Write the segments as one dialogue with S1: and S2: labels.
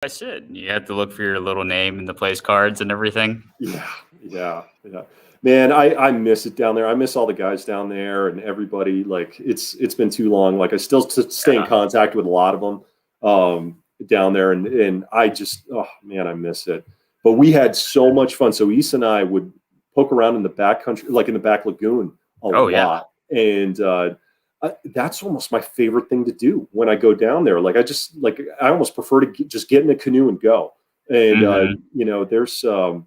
S1: I said you have to look for your little name in the place cards and everything.
S2: Yeah. Man, I miss it down there. I miss all the guys down there and everybody. Like it's been too long. Like I still stay in contact with a lot of them down there, and I just oh man, I miss it. But we had so much fun. So Issa and I would poke around in the back country, like in the back lagoon, a lot, and that's almost my favorite thing to do when I go down there. Like I almost prefer to just get in a canoe and go. And there's the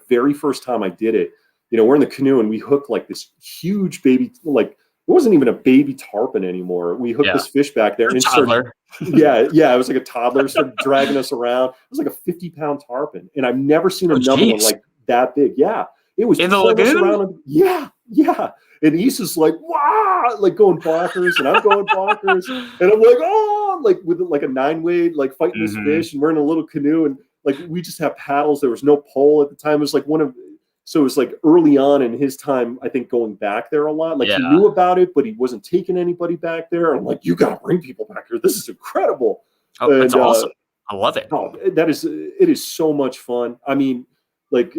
S2: very first time I did it, we're in the canoe and we hooked like this huge baby, like it wasn't even a baby tarpon anymore. We hooked this fish back there and
S1: toddler.
S2: It was like a toddler, started dragging us around. It was like a 50-pound tarpon, and I've never seen another one like that big. Yeah, it was
S1: in the lagoon.
S2: Around. Yeah. And Issa's like, wow, like going bonkers, and I'm going bonkers, and I'm like, oh, like with like a 9-weight, like fighting this fish, and we're in a little canoe, and like we just have paddles. There was no pole at the time. It was like so it was like early on in his time, I think, going back there a lot. Like he knew about it, but he wasn't taking anybody back there. And I'm like, you got to bring people back here. This is incredible.
S1: Oh, that's awesome. I love it.
S2: Oh, it is so much fun. I mean, like,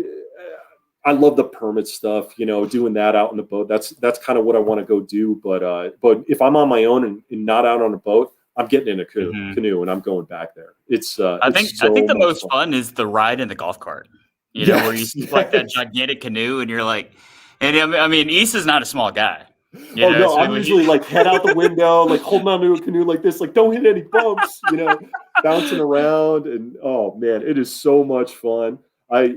S2: I love the permit stuff, doing that out in the boat. That's kind of what I want to go do. But if I'm on my own and not out on a boat, I'm getting in a canoe and I'm going back there. I think
S1: the most fun is the ride in the golf cart. Where you see like that gigantic canoe and you're like, and I mean, Issa's not a small guy.
S2: No, I'm usually like head out the window, like holding onto a canoe like this, like don't hit any bumps, bouncing around. And oh man, it is so much fun. I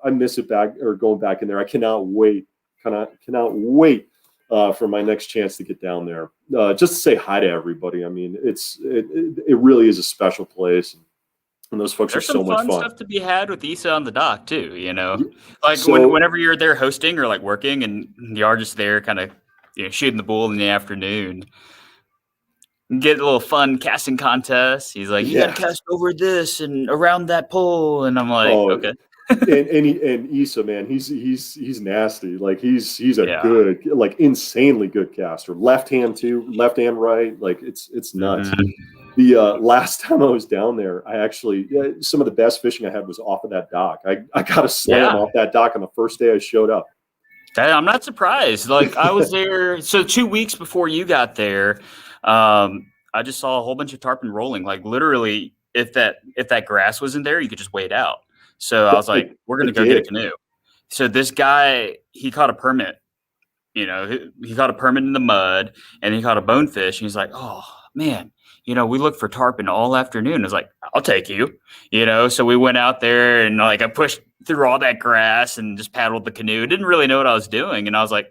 S2: miss it going back in there. I cannot wait for my next chance to get down there. Just to say hi to everybody. I mean, it really is a special place. And those folks are so much fun.
S1: There's some fun stuff to be had with Issa on the dock too, Like whenever you're there hosting or like working and you are just there kind of shooting the bull in the afternoon, you get a little fun casting contest. He's like, you got to cast over this and around that pole. And I'm like, okay.
S2: and Issa, man, he's nasty. Like he's a good, like insanely good caster. Left hand right. Like it's nuts. The last time I was down there, I actually some of the best fishing I had was off of that dock. I got a slam off that dock on the first day I showed up.
S1: I'm not surprised. Like I was there, so 2 weeks before you got there, I just saw a whole bunch of tarpon rolling. Like literally, if that grass wasn't there, you could just wade out. So I was like, we're gonna go get a canoe. So this guy, he caught a permit. He caught a permit in the mud, and he caught a bonefish. And he's like, oh man. We looked for tarpon all afternoon. I was like, I'll take you, So we went out there and like I pushed through all that grass and just paddled the canoe. Didn't really know what I was doing. And I was like,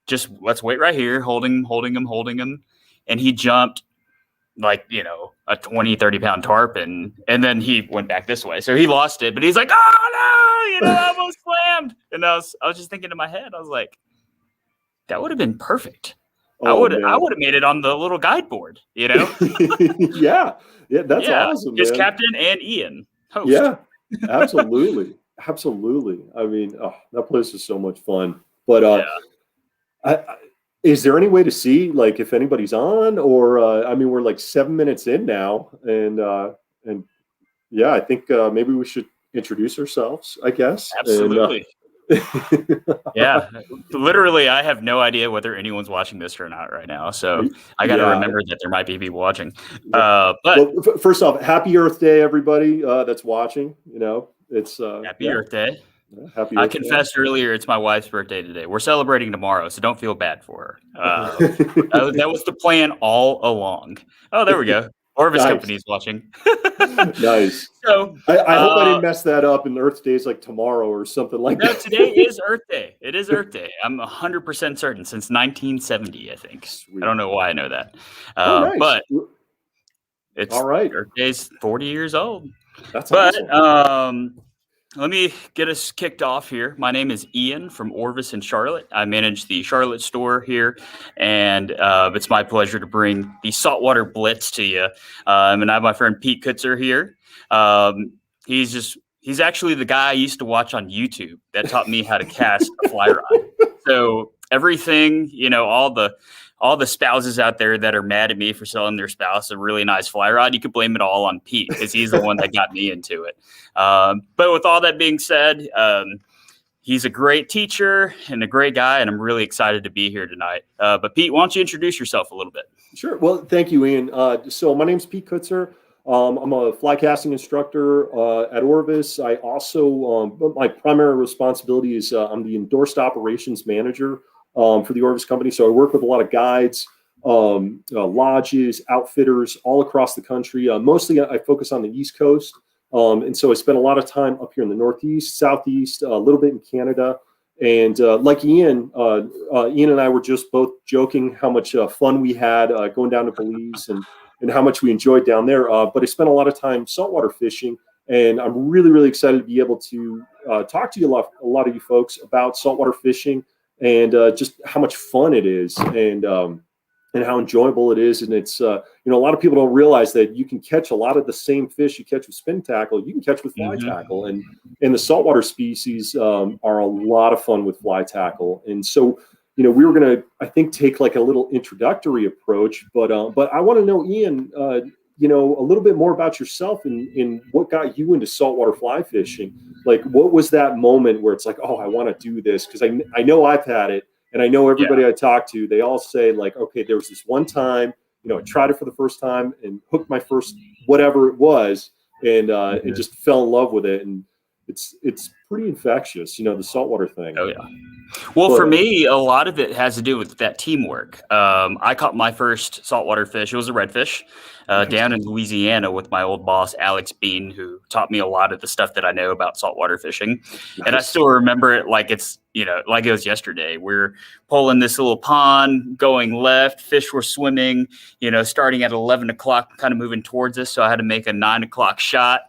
S1: just let's wait right here, holding him. And he jumped like, a 20, 30-pound tarpon. And then he went back this way. So he lost it. But he's like, oh, no, I almost slammed. And I was just thinking in my head, I was like, that would have been perfect. I would have made it on the little guide board,
S2: yeah, that's awesome.
S1: Just
S2: man.
S1: Captain and Ian, host.
S2: Yeah, absolutely. I mean, that place is so much fun. But is there any way to see like if anybody's on, or I mean, we're like 7 minutes in now, and I think maybe we should introduce ourselves. I guess
S1: absolutely. Yeah, literally, I have no idea whether anyone's watching this or not right now. So I got to remember that there might be people watching. But
S2: first off, Happy Earth Day, everybody that's watching. It's
S1: Happy Earth Day.
S2: Happy
S1: I
S2: Earth
S1: confessed earlier it's my wife's birthday today. We're celebrating tomorrow, so don't feel bad for her. That was the plan all along. Oh, there we go. Orvis Company's watching.
S2: Nice.
S1: So
S2: I hope I didn't mess that up and Earth Day is like tomorrow or something like that.
S1: No, today is Earth Day. It is Earth Day. I'm 100% certain since 1970, I think. Sweet. I don't know why I know that.
S2: Nice.
S1: But it's
S2: all right.
S1: Earth Day's 40 years old.
S2: That's awesome.
S1: Let me get us kicked off here. My name is Ian from Orvis in Charlotte. I manage the Charlotte store here, and it's my pleasure to bring the Saltwater Blitz to you. And I have my friend Pete Kutzer here. He's actually the guy I used to watch on YouTube that taught me how to cast a fly rod. So everything, all all the spouses out there that are mad at me for selling their spouse a really nice fly rod, you could blame it all on Pete because he's the one that got me into it. But with all that being said, he's a great teacher and a great guy, and I'm really excited to be here tonight. But Pete, why don't you introduce yourself a little bit?
S2: Sure. Well, thank you, Ian. So my name's Pete Kutzer. I'm a fly casting instructor at Orvis. I also, my primary responsibility is I'm the Endorsed operations manager for the Orvis company. So I work with a lot of guides, lodges, outfitters all across the country. Mostly I focus on the East Coast. And so I spent a lot of time up here in the Northeast, Southeast, a little bit in Canada. And like Ian and I were just both joking how much fun we had going down to Belize and how much we enjoyed down there. But I spent a lot of time saltwater fishing, and I'm really, really excited to be able to talk to you a lot of you folks about saltwater fishing and just how much fun it is and how enjoyable it is. And it's, a lot of people don't realize that you can catch a lot of the same fish you catch with spin tackle, you can catch with fly tackle. And the saltwater species are a lot of fun with fly tackle. And so, we were going to, I think, take like a little introductory approach, but I want to know, Ian, a little bit more about yourself and what got you into saltwater fly fishing. Like, what was that moment where it's like, oh, I want to do this? Because I know I've had it. And I know everybody I talk to, they all say like, okay, there was this one time, I tried it for the first time and hooked my first whatever it was, and it just fell in love with it. And it's pretty infectious, the saltwater thing.
S1: Oh yeah. Well, for me, a lot of it has to do with that teamwork. I caught my first saltwater fish. It was a redfish down in Louisiana with my old boss, Alex Bean, who taught me a lot of the stuff that I know about saltwater fishing. Nice. And I still remember it like it's, like it was yesterday. We're pulling this little pond, going left. Fish were swimming, starting at 11 o'clock, kind of moving towards us. So I had to make a 9 o'clock shot.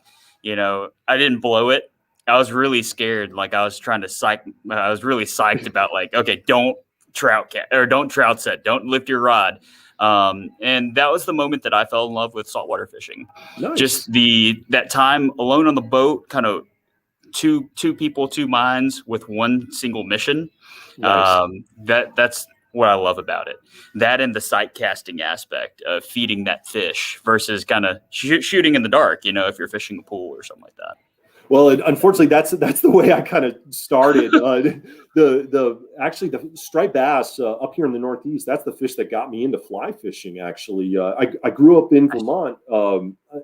S1: I didn't blow it. I was really scared. Like I was trying to I was really psyched about like, okay, don't trout set, don't lift your rod. And that was the moment that I fell in love with saltwater fishing. Nice. Just that time alone on the boat, kind of two people, two minds with one single mission. Nice. That's what I love about it. That and the sight casting aspect of feeding that fish versus kind of shooting in the dark, if you're fishing a pool or something like that.
S2: Well, unfortunately, that's the way I kind of started. The striped bass up here in the Northeast, that's the fish that got me into fly fishing. Actually, I grew up in Vermont I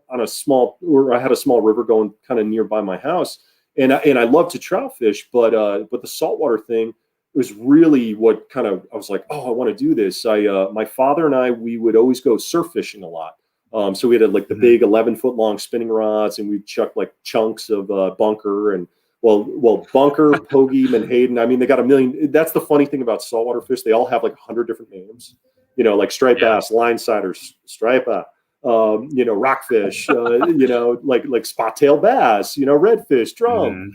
S2: had a small river going kind of nearby my house, and I love to trout fish, but the saltwater thing was really what kind of I was like, oh, I want to do this. My father and we would always go surf fishing a lot. So we had like the big 11-foot long spinning rods, and we'd chuck like chunks of bunker and bunker, pogie, menhaden. I mean, they got a million. That's the funny thing about saltwater fish. They all have like 100 different names, like striped bass, line-sider, striper, rockfish, like spot-tail bass, redfish, drum.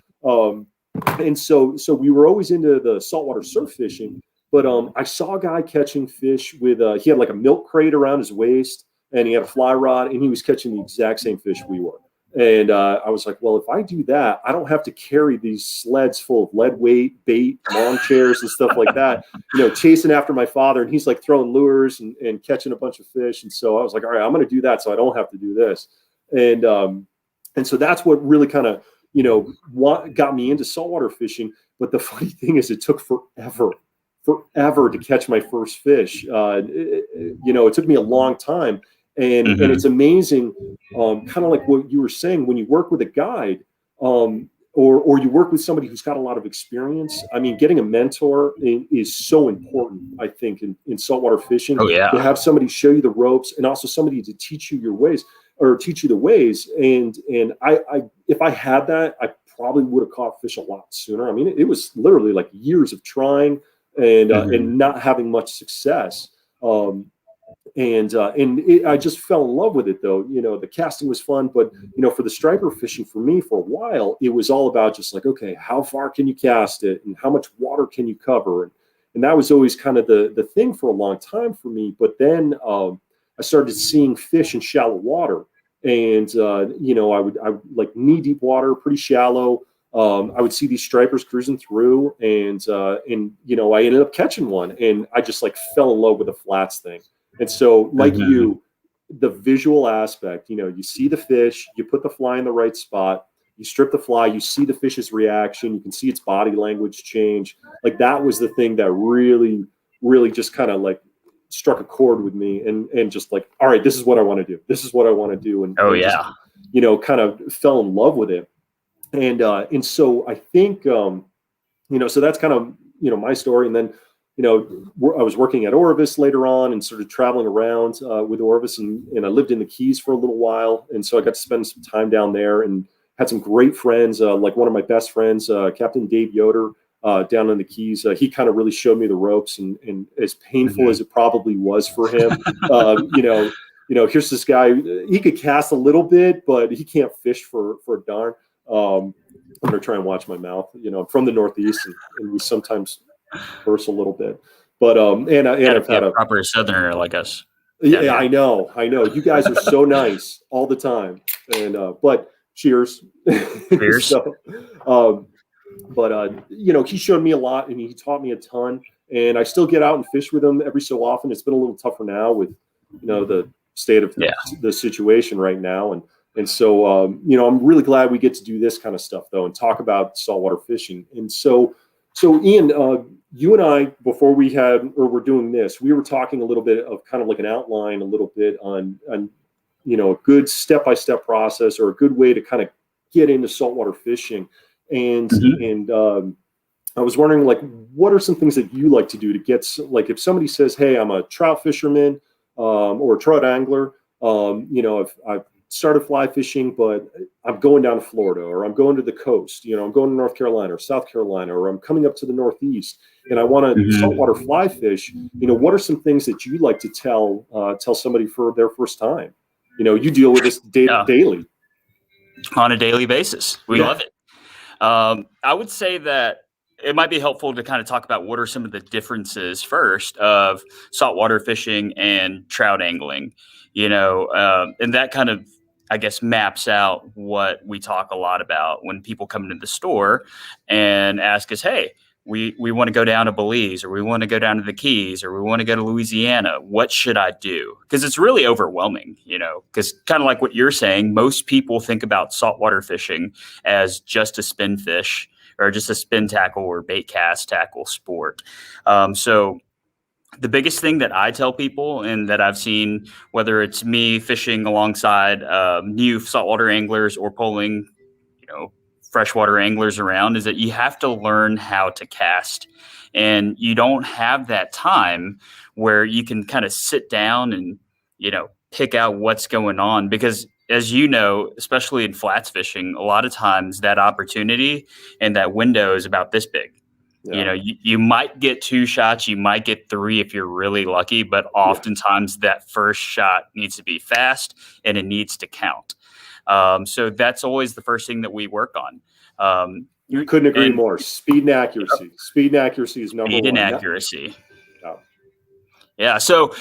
S2: And so we were always into the saltwater surf fishing, but I saw a guy catching fish with, he had like a milk crate around his waist, and he had a fly rod, and he was catching the exact same fish we were. And I was like, well, if I do that, I don't have to carry these sleds full of lead weight, bait, lawn chairs, and stuff like that, chasing after my father. And he's like throwing lures and catching a bunch of fish. And so I was like, all right, I'm going to do that so I don't have to do this. And so that's what really kind of, got me into saltwater fishing. But the funny thing is it took forever to catch my first fish. It took me a long time. And it's amazing, kind of like what you were saying, when you work with a guide or you work with somebody who's got a lot of experience. I mean, getting a mentor is so important, I think, in saltwater fishing.
S1: Oh, yeah.
S2: To have somebody show you the ropes and also somebody to teach you your ways or teach you the ways. And I if I had that, I probably would have caught fish a lot sooner. I mean, it was literally like years of trying and not having much success. I just fell in love with it, though. The casting was fun, but for the striper fishing, for me, for a while, it was all about just like, okay, how far can you cast it, and how much water can you cover, and that was always kind of the thing for a long time for me. But then I started seeing fish in shallow water, and I would like knee deep water, pretty shallow. I would see these stripers cruising through, and you know, I ended up catching one, and I just like fell in love with the flats thing. And so, like you, the visual aspect, you know, you see the fish, you put the fly in the right spot, you strip the fly, you see the fish's reaction, you can see its body language change. Like that was the thing that really, really just kind of like struck a chord with me, and just like, all right, this is what I want to do. This is what I want to do. And just, you know, kind of fell in love with it. And so I think, you know, so that's kind of, you know, my story. And then, you know, I was working at Orvis later on and sort of traveling around with Orvis, and I lived in the Keys for a little while. And so I got to spend some time down there and had some great friends, like one of my best friends, Captain Dave Yoder, down in the Keys. He kind of really showed me the ropes, and as painful as it probably was for him, you know, here's this guy, he could cast a little bit, but he can't fish for a darn. I'm going to try and watch my mouth. You know, I'm from the Northeast, and we sometimes curse a little bit. But and I've had a
S1: proper Southerner like us.
S2: Yeah, I know. You guys are so nice all the time. And but cheers.
S1: Cheers.
S2: So, you know, he showed me a lot, and he taught me a ton. And I still get out and fish with him every so often. It's been a little tougher now with, you know, the state of the situation right now. And so, you know, I'm really glad we get to do this kind of stuff, though, and talk about saltwater fishing. And so Ian, you and I, before we're doing this, we were talking a little bit of kind of like an outline, a little bit on you know, a good step-by-step process, or a good way to kind of get into saltwater fishing. And I was wondering, like, what are some things that you like to do to get, like, if somebody says, hey, I'm a trout fisherman or a trout angler, you know, I've started fly fishing, but I'm going down to Florida, or I'm going to the coast, you know, I'm going to North Carolina or South Carolina, or I'm coming up to the Northeast, and I want to saltwater fly fish. You know, what are some things that you like to tell somebody for their first time? You know, you deal with this daily.
S1: On a daily basis. We love it. I would say that it might be helpful to kind of talk about what are some of the differences first of saltwater fishing and trout angling, you know, and that kind of, I guess, maps out what we talk a lot about when people come into the store and ask us, hey, we want to go down to Belize, or we want to go down to the Keys, or we want to go to Louisiana. What should I do? Because it's really overwhelming, you know, because kind of like what you're saying, most people think about saltwater fishing as just a spin fish, or just a spin tackle or bait cast tackle sport. So the biggest thing that I tell people, and that I've seen, whether it's me fishing alongside new saltwater anglers or pulling, you know, freshwater anglers around, is that you have to learn how to cast. And you don't have that time where you can kind of sit down and, you know, pick out what's going on. Because as you know, especially in flats fishing, a lot of times that opportunity and that window is about this big. Yeah. You know, you might get 2 shots, you might get 3 if you're really lucky, but oftentimes that first shot needs to be fast and it needs to count. So that's always the first thing that we work on.
S2: You couldn't agree more. Speed and accuracy. Speed and accuracy is number one.
S1: Speed and accuracy. Yeah. So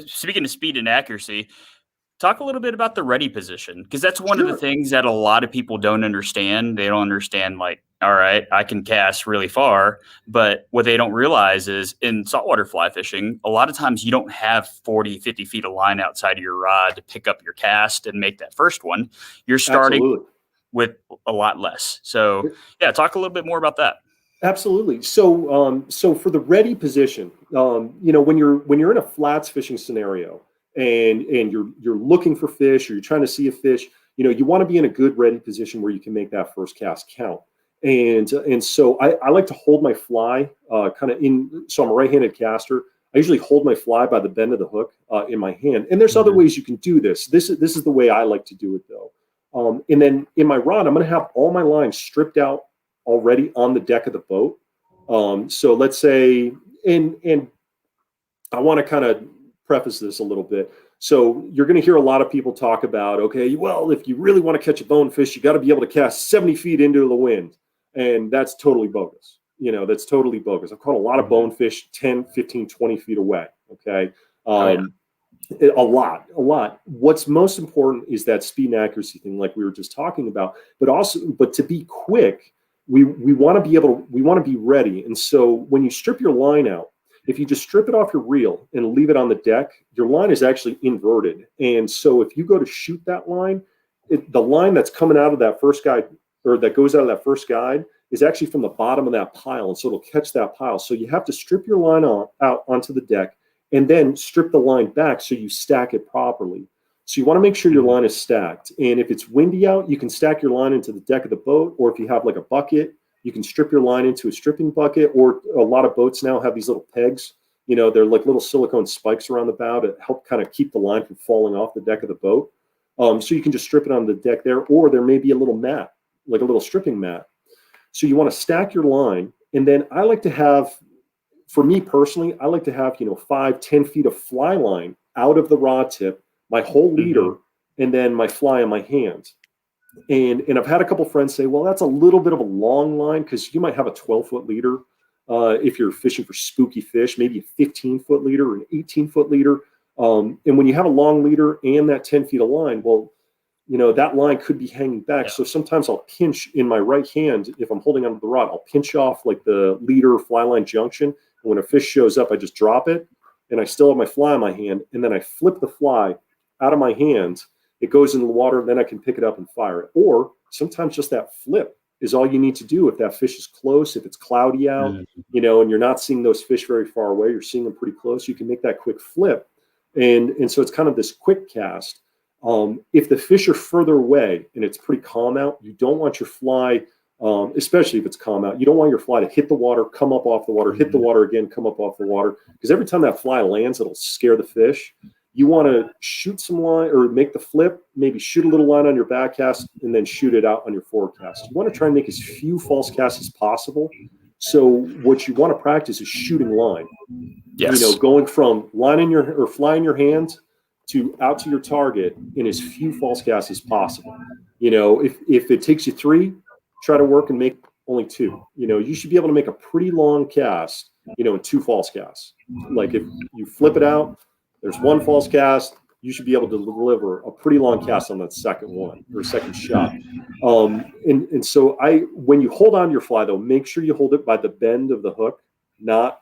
S1: speaking of speed and accuracy, talk a little bit about the ready position, because that's one of the things that a lot of people don't understand. They don't understand, like, all right, I can cast really far, but what they don't realize is in saltwater fly fishing, a lot of times you don't have 40, 50 feet of line outside of your rod to pick up your cast and make that first one. You're starting with a lot less. So yeah, talk a little bit more about that.
S2: Absolutely. So, so for the ready position, you know, when you're in a flats fishing scenario, and you're looking for fish, or you're trying to see a fish, you know, you want to be in a good ready position where you can make that first cast count. And so I like to hold my fly kind of in. So I'm a right-handed caster. I usually hold my fly by the bend of the hook in my hand. And there's other ways you can do this. This is the way I like to do it, though. And then in my rod, I'm going to have all my lines stripped out already on the deck of the boat. So let's say, and I want to kind of preface this a little bit. So you're going to hear a lot of people talk about, okay, well, if you really want to catch a bonefish, you got to be able to cast 70 feet into the wind. And that's totally bogus. You know, that's totally bogus. I've caught a lot of bonefish 10, 15, 20 feet away. Okay. A lot. What's most important is that speed and accuracy thing, like we were just talking about, but to be quick, we want to be ready. And so when you strip your line out, if you just strip it off your reel and leave it on the deck, your line is actually inverted. And so if you go to shoot that line, the line that's coming out of that first guide, or that goes out of that first guide, is actually from the bottom of that pile. And so it'll catch that pile. So you have to strip your line out onto the deck and then strip the line back so you stack it properly. So you want to make sure your line is stacked. And if it's windy out, you can stack your line into the deck of the boat, or if you have like a bucket, you can strip your line into a stripping bucket, or a lot of boats now have these little pegs. You know, they're like little silicone spikes around the bow to help kind of keep the line from falling off the deck of the boat. So you can just strip it on the deck there, or there may be a little mat, like a little stripping mat. So you want to stack your line. And then I like to have, for me personally, I like to have, 5-10 feet of fly line out of the rod tip, my whole leader, and then my fly in my hand. And I've had a couple friends say, well, that's a little bit of a long line, because you might have a 12-foot leader if you're fishing for spooky fish, maybe a 15-foot leader or an 18-foot leader. And when you have a long leader and that 10 feet of line, well, that line could be hanging back. Yeah. So sometimes I'll pinch in my right hand, if I'm holding onto the rod, I'll pinch off like the leader fly line junction. And when a fish shows up, I just drop it, and I still have my fly in my hand. And then I flip the fly out of my hand. It goes into the water, then I can pick it up and fire it. Or sometimes just that flip is all you need to do if that fish is close, if it's cloudy out, and you're not seeing those fish very far away, you're seeing them pretty close, you can make that quick flip. And so it's kind of this quick cast. If the fish are further away and it's pretty calm out, you don't want your fly, especially if it's calm out, you don't want your fly to hit the water, come up off the water, hit the water again, come up off the water, because every time that fly lands, it'll scare the fish. You want to shoot some line, or make the flip, maybe shoot a little line on your back cast and then shoot it out on your forward cast. You want to try and make as few false casts as possible. So what you want to practice is shooting line. Yes. Going from line in your, or fly in your hand to out to your target in as few false casts as possible. If it takes you 3, try to work and make only 2. You should be able to make a pretty long cast, in 2 false casts. Like if you flip it out, there's 1 false cast, you should be able to deliver a pretty long cast on that second one, or second shot. And so when you hold on to your fly, though, make sure you hold it by the bend of the hook, not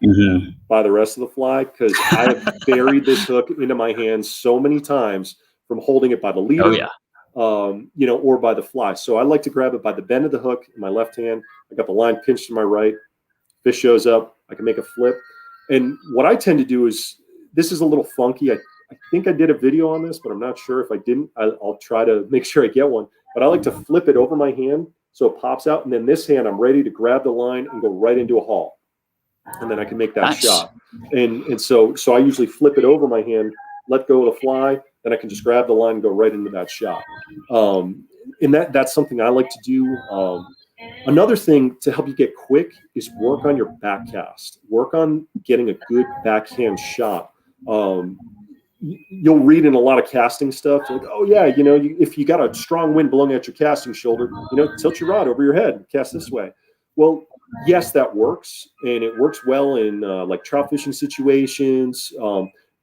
S2: by the rest of the fly, because I have buried this hook into my hands so many times from holding it by the leader, or by the fly. So I like to grab it by the bend of the hook in my left hand. I got the line pinched in my right. Fish shows up, I can make a flip. And what I tend to do is, this is a little funky. I think I did a video on this, but I'm not sure. If I didn't, I'll try to make sure I get one. But I like to flip it over my hand so it pops out. And then this hand, I'm ready to grab the line and go right into a haul. And then I can make that shot. And so I usually flip it over my hand, let go of the fly, then I can just grab the line and go right into that shot. And that's something I like to do. Another thing to help you get quick is work on your back cast. Work on getting a good backhand shot. You'll read in a lot of casting stuff like, oh yeah, if you got a strong wind blowing at your casting shoulder, tilt your rod over your head, cast this way. Well, yes, that works, and it works well in like trout fishing situations.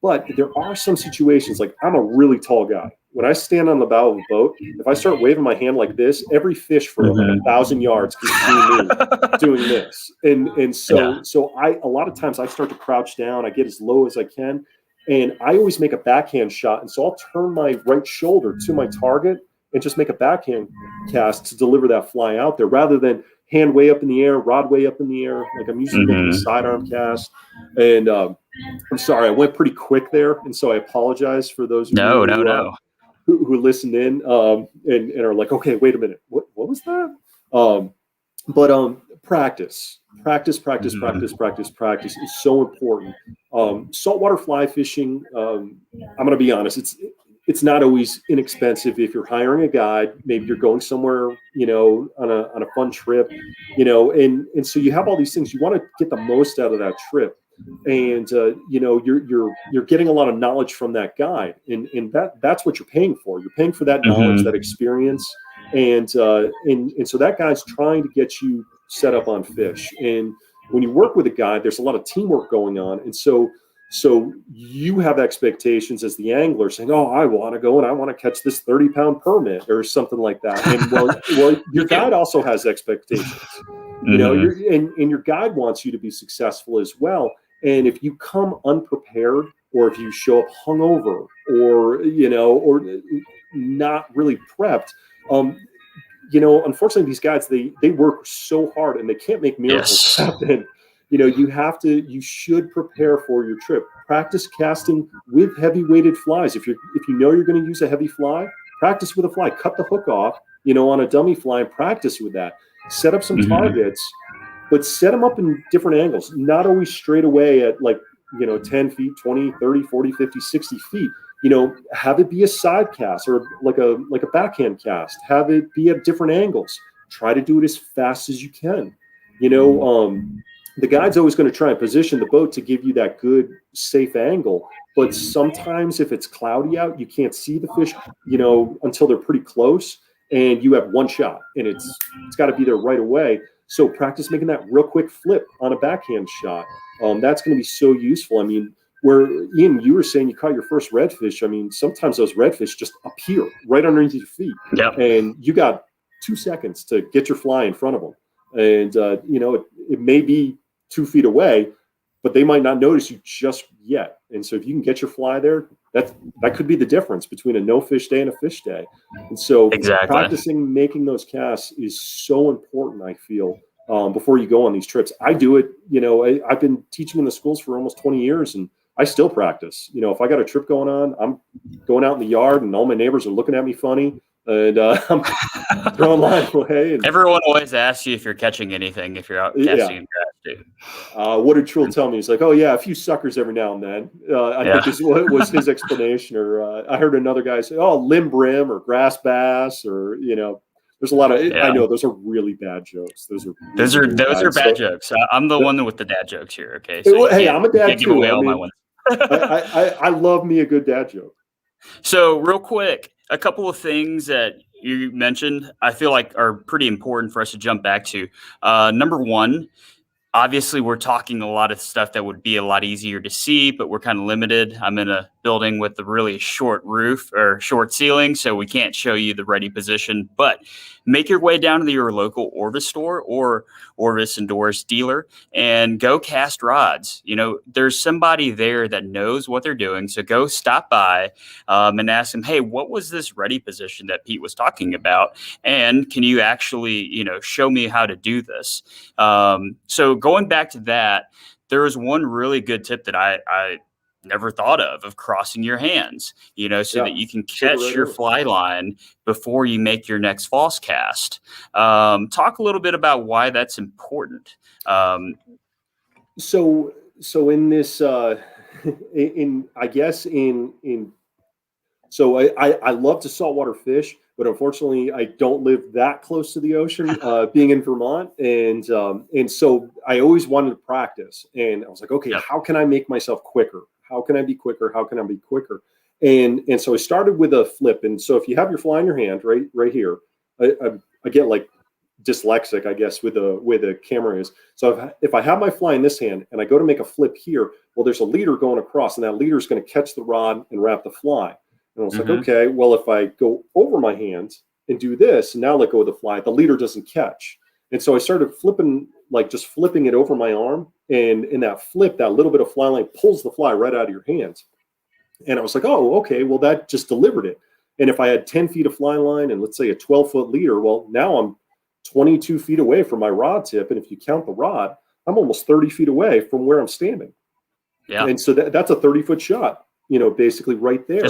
S2: But there are some situations, like I'm a really tall guy. When I stand on the bow of a boat, if I start waving my hand like this, every fish for like 1,000 yards keeps seeing me doing this. And so a lot of times I start to crouch down, I get as low as I can, and I always make a backhand shot. And so I'll turn my right shoulder to my target and just make a backhand cast to deliver that fly out there, rather than hand way up in the air, rod way up in the air. Like I'm usually making a sidearm cast. And I'm sorry, I went pretty quick there, and so I apologize for those who listened in and are like, okay, wait a minute, what was that? But practice is so important. Saltwater fly fishing, I'm going to be honest, it's not always inexpensive. If you're hiring a guide, maybe you're going somewhere, on a fun trip, and so you have all these things. You want to get the most out of that trip. And you're getting a lot of knowledge from that guide, and that's what you're paying for. You're paying for that knowledge, that experience, and so that guy's trying to get you set up on fish. And when you work with a guide, there's a lot of teamwork going on, and so So you have expectations as the angler saying, oh, I want to go and I want to catch this 30-pound permit or something like that. And well, your guide also has expectations. You know, and your guide wants you to be successful as well. And if you come unprepared, or if you show up hungover, or, you know, or not really prepped, you know, unfortunately, these guides, they work so hard and they can't make miracles happen. You know, you should prepare for your trip. Practice casting with heavy weighted flies. If you know you're going to use a heavy fly, practice with a fly. Cut the hook off, you know, on a dummy fly and practice with that. Set up some targets, but set them up in different angles, not always straight away at like, you know, 10 feet, 20, 30, 40, 50, 60 feet. You know, have it be a side cast or like a backhand cast. Have it be at different angles. Try to do it as fast as you can. You know, the guide's always going to try and position the boat to give you that good, safe angle. But sometimes if it's cloudy out, you can't see the fish, you know, until they're pretty close, and you have one shot, and it's got to be there right away. So practice making that real quick flip on a backhand shot. That's going to be so useful. I mean, where Ian, you were saying you caught your first redfish. I mean, sometimes those redfish just appear right underneath your feet, and you got 2 seconds to get your fly in front of them. And you know, it may be 2 feet away, but they might not notice you just yet. And so if you can get your fly there, that could be the difference between a no fish day and a fish day. And so practicing making those casts is so important, I feel, before you go on these trips. I do it, you know, I've been teaching in the schools for almost 20 years, and I still practice. You know, if I got a trip going on, I'm going out in the yard and all my neighbors are looking at me funny, and I'm throwing line away. And
S1: everyone always asks you if you're catching anything if you're out casting in grass, too.
S2: What did Truel tell me? He's like, oh, yeah, a few suckers every now and then. I think is what was his explanation. Or I heard another guy say, oh, limb brim or grass bass, or, you know, there's a lot of I know those are really bad jokes. Those are
S1: bad jokes. I'm the one with the dad jokes here. Okay.
S2: So hey, I'm a dad
S1: too.
S2: I mean, I love me a good dad joke.
S1: So real quick, a couple of things that you mentioned I feel like are pretty important for us to jump back to. Number one, obviously we're talking a lot of stuff that would be a lot easier to see, but we're kind of limited. I'm in a building with a really short roof or short ceiling, so we can't show you the ready position, but make your way down to your local Orvis store or Orvis Endorsed dealer and go cast rods. You know, there's somebody there that knows what they're doing. So go stop by and ask them, hey, what was this ready position that Pete was talking about? And can you actually, you know, show me how to do this? So going back to that, there was one really good tip that I never thought of crossing your hands, you know, so that you can catch your fly line before you make your next false cast. Talk a little bit about why that's important.
S2: So in this, so I love to saltwater fish, but unfortunately I don't live that close to the ocean, being in Vermont. And so I always wanted to practice, and I was like, okay, how can I make myself quicker? How can I be quicker? How can I be quicker? And so I started with a flip. And so if you have your fly in your hand, right here, I get like dyslexic, I guess, with the camera is. So if I have my fly in this hand and I go to make a flip here, well, there's a leader going across, and that leader is going to catch the rod and wrap the fly. And I was like, okay, well, if I go over my hands and do this, and now let go of the fly, the leader doesn't catch. And so I started flipping, like just flipping it over my arm. And in that flip, that little bit of fly line pulls the fly right out of your hands. And I was like, oh, okay, well, that just delivered it. And if I had 10 feet of fly line and let's say a 12-foot leader, well, now I'm 22 feet away from my rod tip. And if you count the rod, I'm almost 30 feet away from where I'm standing. Yeah. And so that's a 30-foot shot, you know, basically right there.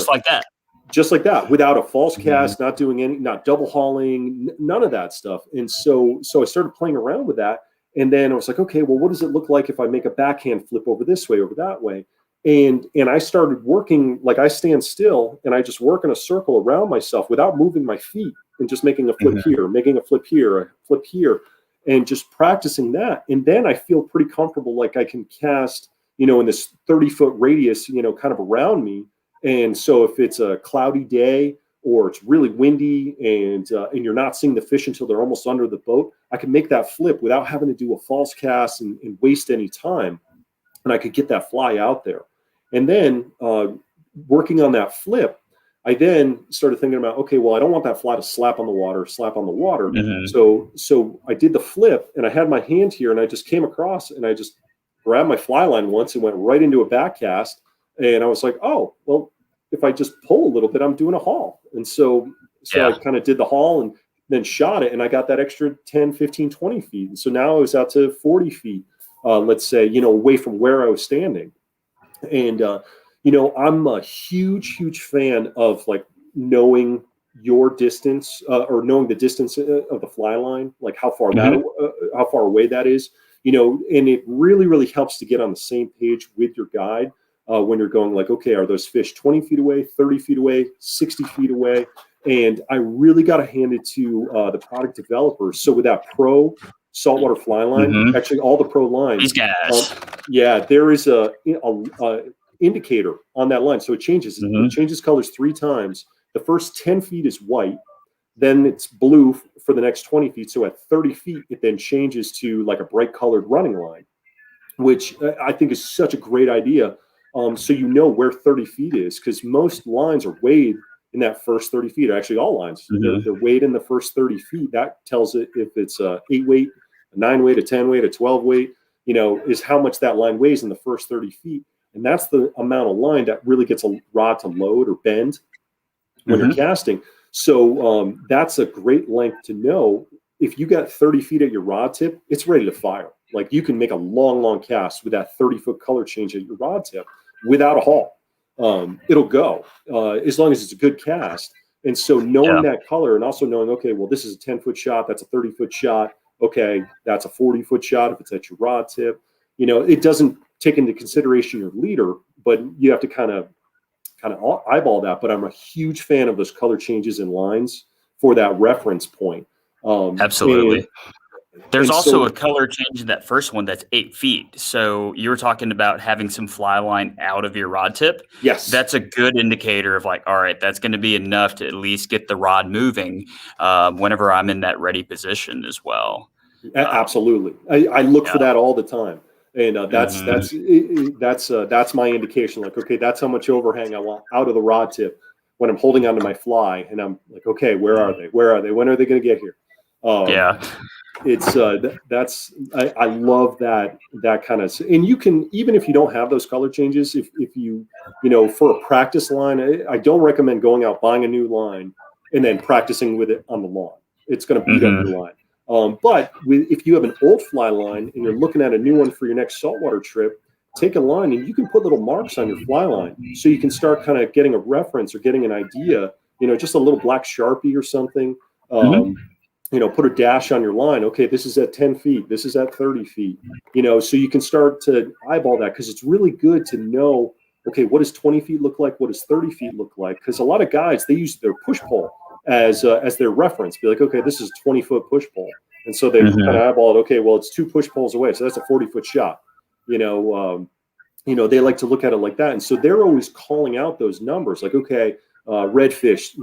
S2: Just like that, without a false cast, not doing not double hauling, none of that stuff. And so I started playing around with that. And then I was like, okay, well, what does it look like if I make a backhand flip over this way, over that way? And I started working, like I stand still and I just work in a circle around myself without moving my feet, and just making a flip here, making a flip here, a flip here, and just practicing that. And then I feel pretty comfortable, like I can cast, you know, in this 30-foot radius, you know, kind of around me. And so if it's a cloudy day or it's really windy and you're not seeing the fish until they're almost under the boat, I can make that flip without having to do a false cast and waste any time. And I could get that fly out there. And then working on that flip, I then started thinking about, okay, well, I don't want that fly to slap on the water.
S1: Mm-hmm.
S2: So I did the flip, and I had my hand here, and I just came across, and I just grabbed my fly line once and went right into a back cast. And I was like, oh, well, if I just pull a little bit, I'm doing a haul. And so I kind of did the haul and then shot it, and I got that extra 10, 15, 20 feet. And so now I was out to 40 feet, let's say, away from where I was standing. And, I'm a huge fan of like knowing your distance or knowing the distance of the fly line, like how far how far away that is, and it really helps to get on the same page with your guide when you're going like, okay, are those fish 20 feet away, 30 feet away, 60 feet away? And I really got to hand it to the product developers. So with that pro saltwater fly line, actually all the pro lines,
S1: these guys,
S2: there is a indicator on that line. So it changes. It changes colors 3 times. The first 10 feet is white. Then it's blue for the next 20 feet. So at 30 feet, it then changes to like a bright colored running line, which I think is such a great idea. So where 30 feet is, because most lines are weighed in that first 30 feet. Actually, all lines, they're weighed in the first 30 feet. That tells it if it's a 8 weight, a 9 weight, a 10 weight, a 12 weight, is how much that line weighs in the first 30 feet. And that's the amount of line that really gets a rod to load or bend when you're casting. So that's a great length to know. If you got 30 feet at your rod tip, it's ready to fire. Like you can make a long cast with that 30-foot color change at your rod tip without a haul. It'll go as long as it's a good cast. And so knowing that color and also knowing, okay, well, this is a 10-foot shot. That's a 30-foot shot. Okay, that's a 40-foot shot if it's at your rod tip. It doesn't take into consideration your leader, but you have to kind of eyeball that. But I'm a huge fan of those color changes in lines for that reference point.
S1: Absolutely. There's also a color change in that first one that's 8 feet. So you were talking about having some fly line out of your rod tip.
S2: Yes.
S1: That's a good indicator of like, all right, that's going to be enough to at least get the rod moving whenever I'm in that ready position as well.
S2: Absolutely. I look for that all the time. And that's my indication. Like, okay, that's how much overhang I want out of the rod tip when I'm holding onto my fly. And I'm like, okay, where are they? Where are they? When are they going to get here? It's I love that kind of, and you can, even if you don't have those color changes, if you for a practice line, I don't recommend going out buying a new line and then practicing with it on the lawn. It's going to beat up your line. But if you have an old fly line and you're looking at a new one for your next saltwater trip, take a line and you can put little marks on your fly line so you can start kind of getting a reference or getting an idea, just a little black Sharpie or something. Put a dash on your line. Okay, this is at 10 feet. This is at 30 feet. So you can start to eyeball that, because it's really good to know, okay, what does 20 feet look like? What does 30 feet look like? Because a lot of guys, they use their push pole as their reference. Be like, okay, this is a 20-foot push pole. And so they kind of eyeball it. Okay, well, it's 2 push poles away. So that's a 40-foot shot. They like to look at it like that. And so they're always calling out those numbers like, okay, redfish,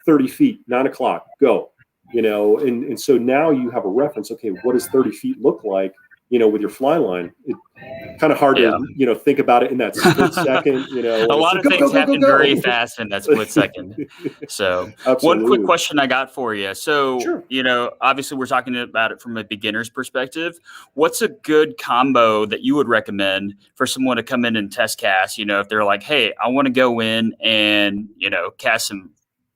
S2: 30 feet, 9 o'clock, go. And so now you have a reference. Okay, what does 30 feet look like, with your fly line? It's kind of hard to, think about it in that split second,
S1: A lot of things happen very fast in that split second. So one quick question I got for you. So,
S2: sure.
S1: Obviously we're talking about it from a beginner's perspective. What's a good combo that you would recommend for someone to come in and test cast, if they're like, hey, I want to go in and, cast some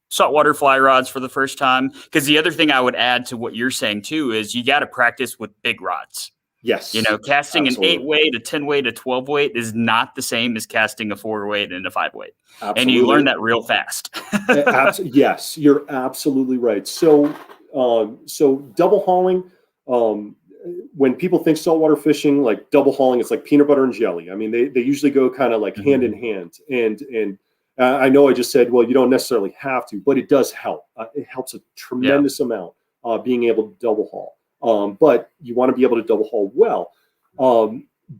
S1: saltwater fly rods for the first time? Because the other thing I would add to what you're saying too is you got to practice with big rods.
S2: Yes.
S1: Casting an 8 weight, a 10 weight, a 12 weight is not the same as casting a 4 weight and a 5 weight.
S2: Absolutely.
S1: And you learn that real fast.
S2: Yes, you're absolutely right. So double hauling, when people think saltwater fishing, like double hauling, it's like peanut butter and jelly. I mean, they usually go kind of like hand in hand. And I know I just said, well, you don't necessarily have to, but it does help. It helps a tremendous amount being able to double haul. But you want to be able to double haul well.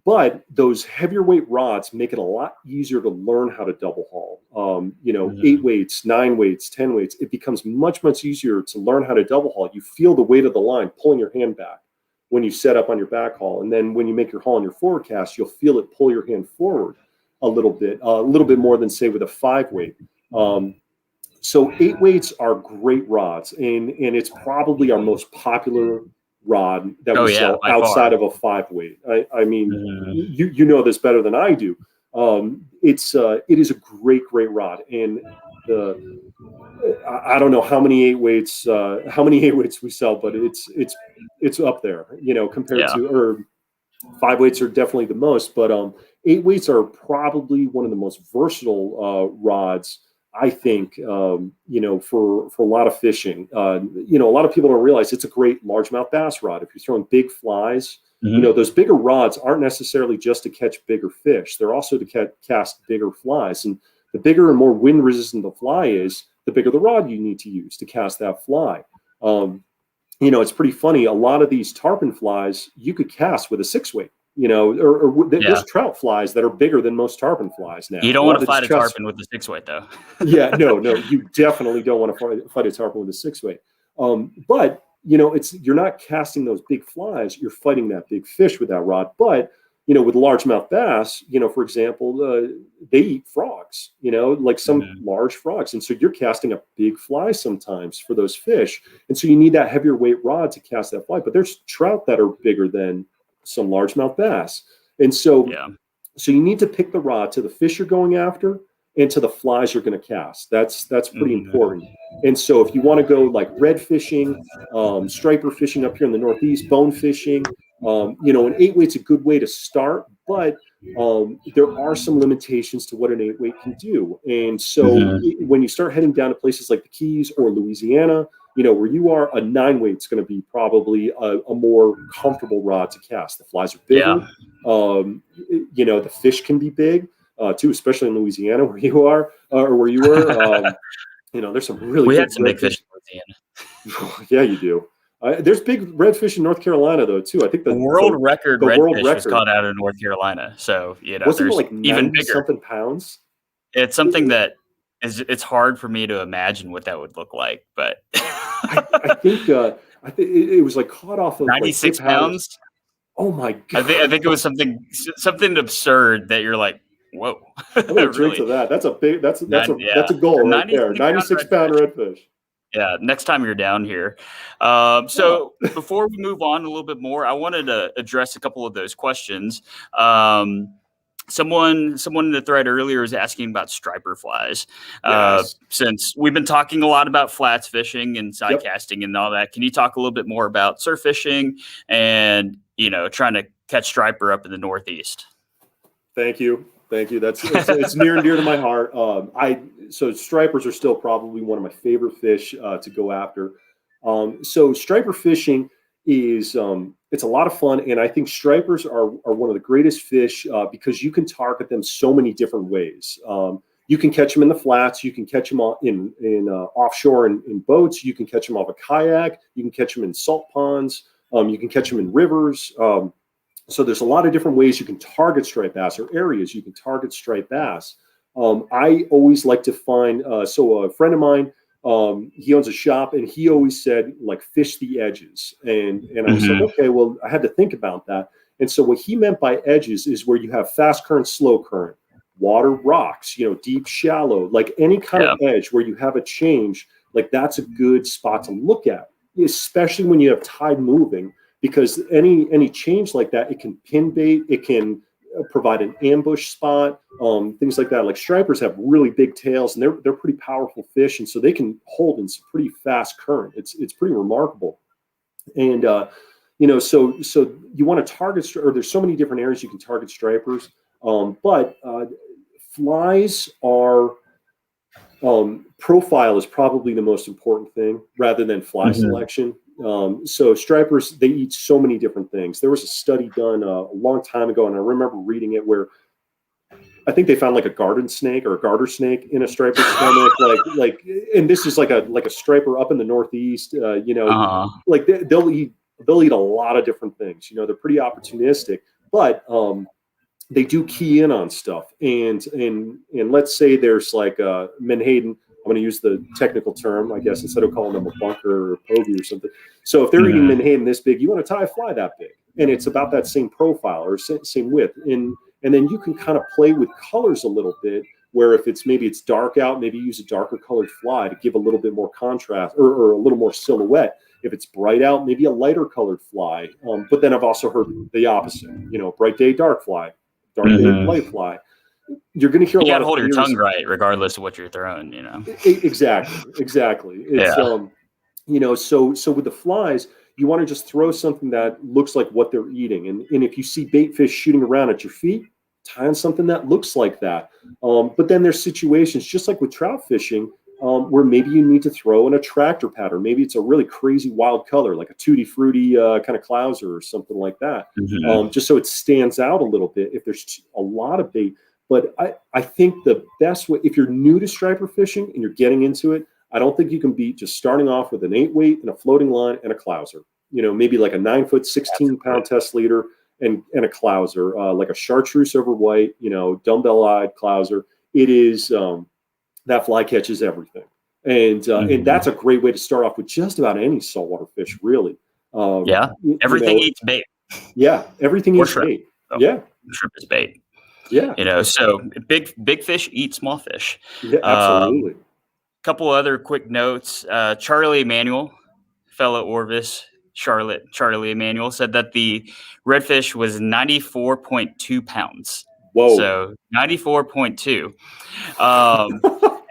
S2: But those heavier weight rods make it a lot easier to learn how to double haul. 8 weights, 9 weights, 10 weights. It becomes much easier to learn how to double haul. You feel the weight of the line pulling your hand back when you set up on your back haul. And then when you make your haul on your forward cast, you'll feel it pull your hand forward. a little bit more than say with a 5-weight. So 8-weights are great rods, and it's probably our most popular rod that we sell outside of a 5-weight. I mean, you know this better than I do. It is a great rod, and I don't know how many 8-weights we sell, but it's up there, you know, compared to, or 5-weights are definitely the most, but 8-weights are probably one of the most versatile rods, I think, you know, for a lot of fishing. You know, a lot of people don't realize it's a great largemouth bass rod. If you're throwing big flies, you know, those bigger rods aren't necessarily just to catch bigger fish. They're also to cast bigger flies. And the bigger and more wind resistant the fly is, the bigger the rod you need to use to cast that fly. You know, it's pretty funny. A lot of these tarpon flies you could cast with a 6-weight. You know, or there's trout flies that are bigger than most tarpon flies now.
S1: You don't want to fight a tarpon with a 6-weight, though.
S2: No, you definitely don't want to fight a tarpon with a 6-weight. But you know, you're not casting those big flies. You're fighting that big fish with that rod. But you know, with largemouth bass, you know, for example, they eat frogs. You know, like some large frogs, and so you're casting a big fly sometimes for those fish, and so you need that heavier weight rod to cast that fly. But there's trout that are bigger than some largemouth bass. And so, so you need to pick the rod to the fish you're going after and to the flies you're going to cast. That's pretty important. And so if you want to go like red fishing, striper fishing up here in the Northeast, bone fishing, you know, an 8-weight's a good way to start, but there are some limitations to what an 8-weight can do. And so when you start heading down to places like the Keys or Louisiana, you know, where you are, a 9-weight's going to be probably a more comfortable rod to cast. The flies are bigger. You know, the fish can be big too, especially in Louisiana where you are or where you were. You know, there's some really
S1: we
S2: big
S1: had some big fish in Louisiana.
S2: Yeah, you do. There's big redfish in North Carolina though too. I think the
S1: world record was caught out of North Carolina. So you know,
S2: wasn't
S1: there's
S2: it like
S1: even bigger
S2: something pounds.
S1: It's something that it's hard for me to imagine what that would look like, but
S2: I think it was like caught off of
S1: 96 pounds.
S2: Oh my god!
S1: I think it was something absurd that you're like, whoa.
S2: I'm gonna drink to that. That's a goal right there. 96-pound redfish.
S1: Yeah, next time you're down here. So before we move on a little bit more, I wanted to address a couple of those questions. Someone in the thread earlier is asking about striper flies. Since we've been talking a lot about flats fishing and side casting and all that, can you talk a little bit more about surf fishing and, you know, trying to catch striper up in the Northeast?
S2: Thank you. That's it's near and dear to my heart. So stripers are still probably one of my favorite fish to go after. So striper fishing is it's a lot of fun, and I think stripers are one of the greatest fish because you can target them so many different ways. You can catch them in the flats. You can catch them in offshore in boats. You can catch them off a kayak. You can catch them in salt ponds. You can catch them in rivers. So there's a lot of different ways you can target striped bass, or areas you can target striped bass. I always like to find, so a friend of mine, he owns a shop, and he always said, like, fish the edges. And I was like, okay, well, I had to think about that. And so what he meant by edges is where you have fast current, slow current, water, rocks, you know, deep, shallow, like any kind of edge where you have a change, like that's a good spot to look at, especially when you have tide moving. Because any change like that, it can pin bait, it can provide an ambush spot, things like that. Like stripers have really big tails, and they're pretty powerful fish, and so they can hold in some pretty fast current. It's pretty remarkable. And you know, so you want to target, or there's so many different areas you can target stripers, but flies are profile is probably the most important thing rather than fly selection. So stripers, they eat so many different things. There was a study done a long time ago, and I remember reading it, where I think they found like a garden snake or a garter snake in a striper's stomach. Like, and this is like a striper up in the Northeast. You know, like they'll eat a lot of different things. You know, they're pretty opportunistic, but they do key in on stuff. And let's say there's like a menhaden. I'm going to use the technical term, I guess, instead of calling them a bunker or a pogey or something. So if they're eating menhaden this big, you want to tie a fly that big, and it's about that same profile or same width. And And then you can kind of play with colors a little bit, where if maybe it's dark out, maybe use a darker colored fly to give a little bit more contrast or a little more silhouette. If it's bright out, maybe a lighter colored fly. But then I've also heard the opposite, bright day, dark fly, dark day, light fly. You're going to hear a lot of
S1: hold your
S2: theories.
S1: tongue right, regardless of what you're throwing,
S2: Exactly. It's, so with the flies, you want to just throw something that looks like what they're eating. And if you see bait fish shooting around at your feet, tie on something that looks like that. But then there's situations, just like with trout fishing, where maybe you need to throw an attractor pattern. Maybe it's a really crazy wild color, like a tutti frutti kind of clouser or something like that, just so it stands out a little bit if there's a lot of bait. But I think the best way, if you're new to striper fishing and you're getting into it, I don't think you can beat just starting off with an 8-weight and a floating line and a clouser. Maybe like a 9-foot, 16-pound test leader and a clouser, like a chartreuse over white, dumbbell-eyed clouser. It is that fly catches everything, and that's a great way to start off with just about any saltwater fish, really.
S1: Everything eats bait.
S2: Yeah, everything eats bait. Yeah,
S1: shrimp is bait.
S2: Yeah,
S1: so big fish eat small fish.
S2: Yeah, absolutely.
S1: Couple other quick notes. Charlie Emanuel, fellow Orvis, Charlie Emanuel, said that the redfish was 94.2 pounds.
S2: Whoa.
S1: So 94.2.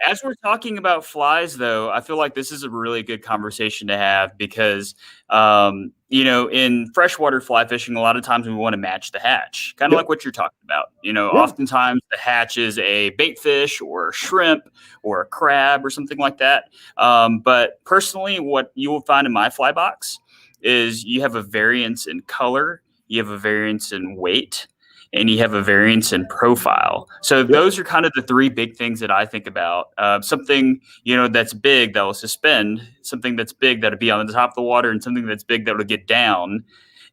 S1: As we're talking about flies, though, I feel like this is a really good conversation to have because, in freshwater fly fishing, a lot of times we want to match the hatch, kind of like what you're talking about. Oftentimes the hatch is a bait fish or a shrimp or a crab or something like that. But personally, what you will find in my fly box is you have a variance in color, you have a variance in weight, and you have a variance in profile. So those are kind of the three big things that I think about. Something, that's big that will suspend, something that's big that'll be on the top of the water, and something that's big that will get down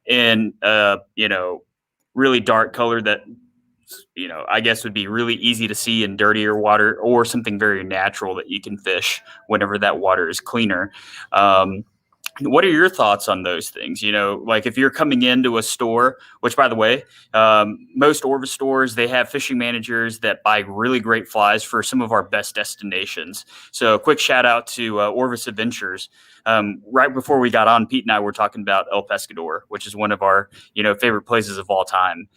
S1: in, really dark color that, I guess would be really easy to see in dirtier water, or something very natural that you can fish whenever that water is cleaner. What are your thoughts on those things? Like if you're coming into a store, which by the way, most Orvis stores, they have fishing managers that buy really great flies for some of our best destinations. So a quick shout out to Orvis Adventures. Right before we got on, Pete and I were talking about El Pescador, which is one of our, favorite places of all time.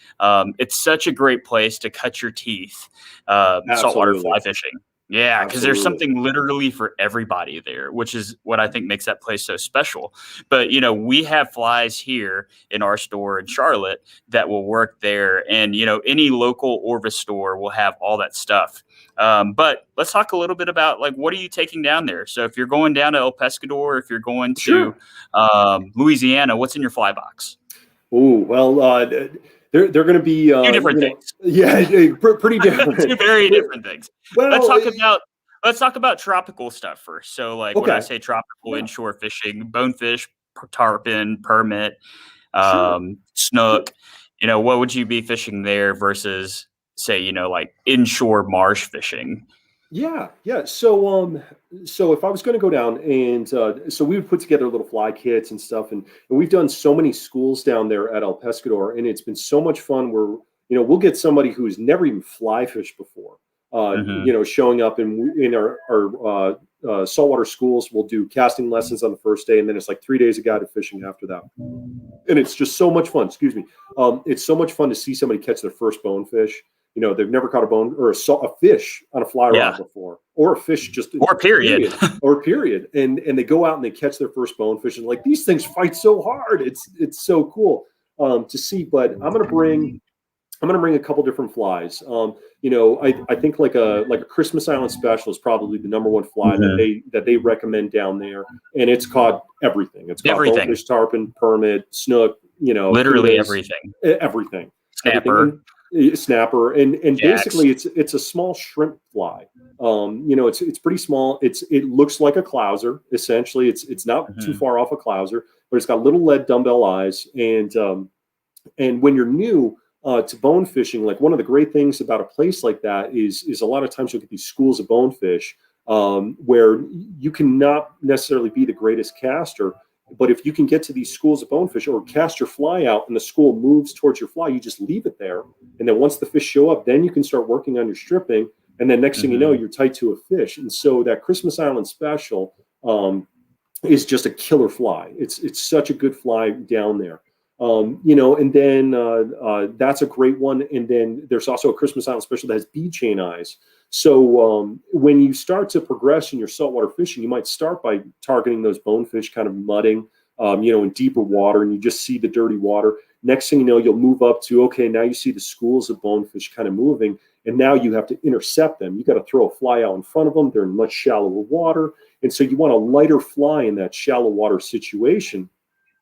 S1: It's such a great place to cut your teeth, saltwater fly fishing. Yeah, because there's something literally for everybody there, which is what I think makes that place so special. But, we have flies here in our store in Charlotte that will work there. And, any local Orvis store will have all that stuff. But let's talk a little bit about, what are you taking down there? So if you're going down to El Pescador, if you're going to Louisiana, what's in your fly box?
S2: Oh, well, they're going to be
S1: two different things.
S2: Pretty different.
S1: Two very different things. Well, let's talk about tropical stuff first. So, when I say tropical inshore fishing, bonefish, tarpon, permit, snook, what would you be fishing there versus, say, inshore marsh fishing?
S2: Yeah. So if I was going to go down and so we would put together little fly kits and stuff, and we've done so many schools down there at El Pescador, and it's been so much fun where, we'll get somebody who's never even fly fished before, showing up in our saltwater schools. We'll do casting lessons on the first day, and then it's like 3 days of guided fishing after that. And it's just so much fun. Excuse me. It's so much fun to see somebody catch their first bonefish. They've never caught a bone or a fish on a fly rod before, or a fish period. And they go out and they catch their first bonefish, and these things fight so hard. It's so cool to see. But I'm gonna bring a couple different flies. I think like a Christmas Island Special is probably the number one fly that they recommend down there, and it's caught everything. It's caught bonefish, tarpon, permit, snook.
S1: Literally
S2: everything. Snapper, and basically it's a small shrimp fly. It's pretty small. It looks like a clouser essentially. It's not too far off a clouser, but it's got little lead dumbbell eyes. And when you're new to bone fishing, one of the great things about a place like that is a lot of times you'll get these schools of bonefish where you cannot necessarily be the greatest caster. But if you can get to these schools of bonefish or cast your fly out and the school moves towards your fly, you just leave it there. And then once the fish show up, then you can start working on your stripping. And then next thing you know, you're tight to a fish. And so that Christmas Island special is just a killer fly. It's such a good fly down there. And then that's a great one. And then there's also a Christmas Island special that has bead chain eyes. So when you start to progress in your saltwater fishing, you might start by targeting those bonefish kind of mudding, in deeper water, and you just see the dirty water. Next thing you know, you'll move up to, okay, now you see the schools of bonefish kind of moving, and now you have to intercept them. You got to throw a fly out in front of them. They're in much shallower water. And so you want a lighter fly in that shallow water situation.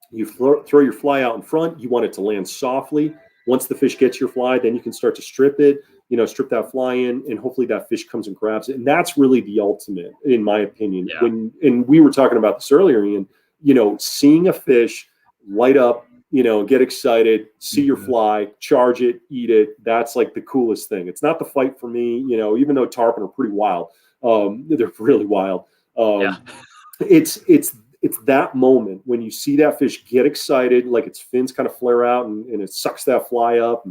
S2: You throw your fly out in front. You want it to land softly. Once the fish gets your fly, then you can start to strip it, strip that fly in, and hopefully that fish comes and grabs it. And that's really the ultimate, in my opinion.
S1: Yeah.
S2: And we were talking about this earlier, Ian, seeing a fish light up, get excited, see your fly, charge it, eat it. That's like the coolest thing. It's not the fight for me, even though tarpon are pretty wild. They're really wild. It's that moment when you see that fish get excited, like its fins kind of flare out and it sucks that fly up.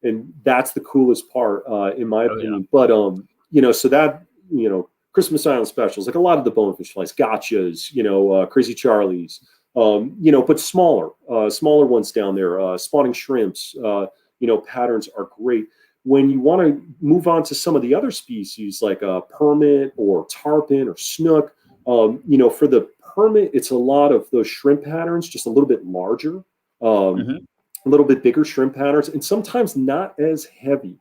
S2: And that's the coolest part, in my opinion. But, so that, Christmas Island specials, like a lot of the bonefish flies, gotchas, Crazy Charlies, but smaller ones down there, spawning shrimps, patterns are great. When you want to move on to some of the other species like permit or tarpon or snook, for the permit, it's a lot of those shrimp patterns, just a little bit larger, a little bit bigger shrimp patterns, and sometimes not as heavy.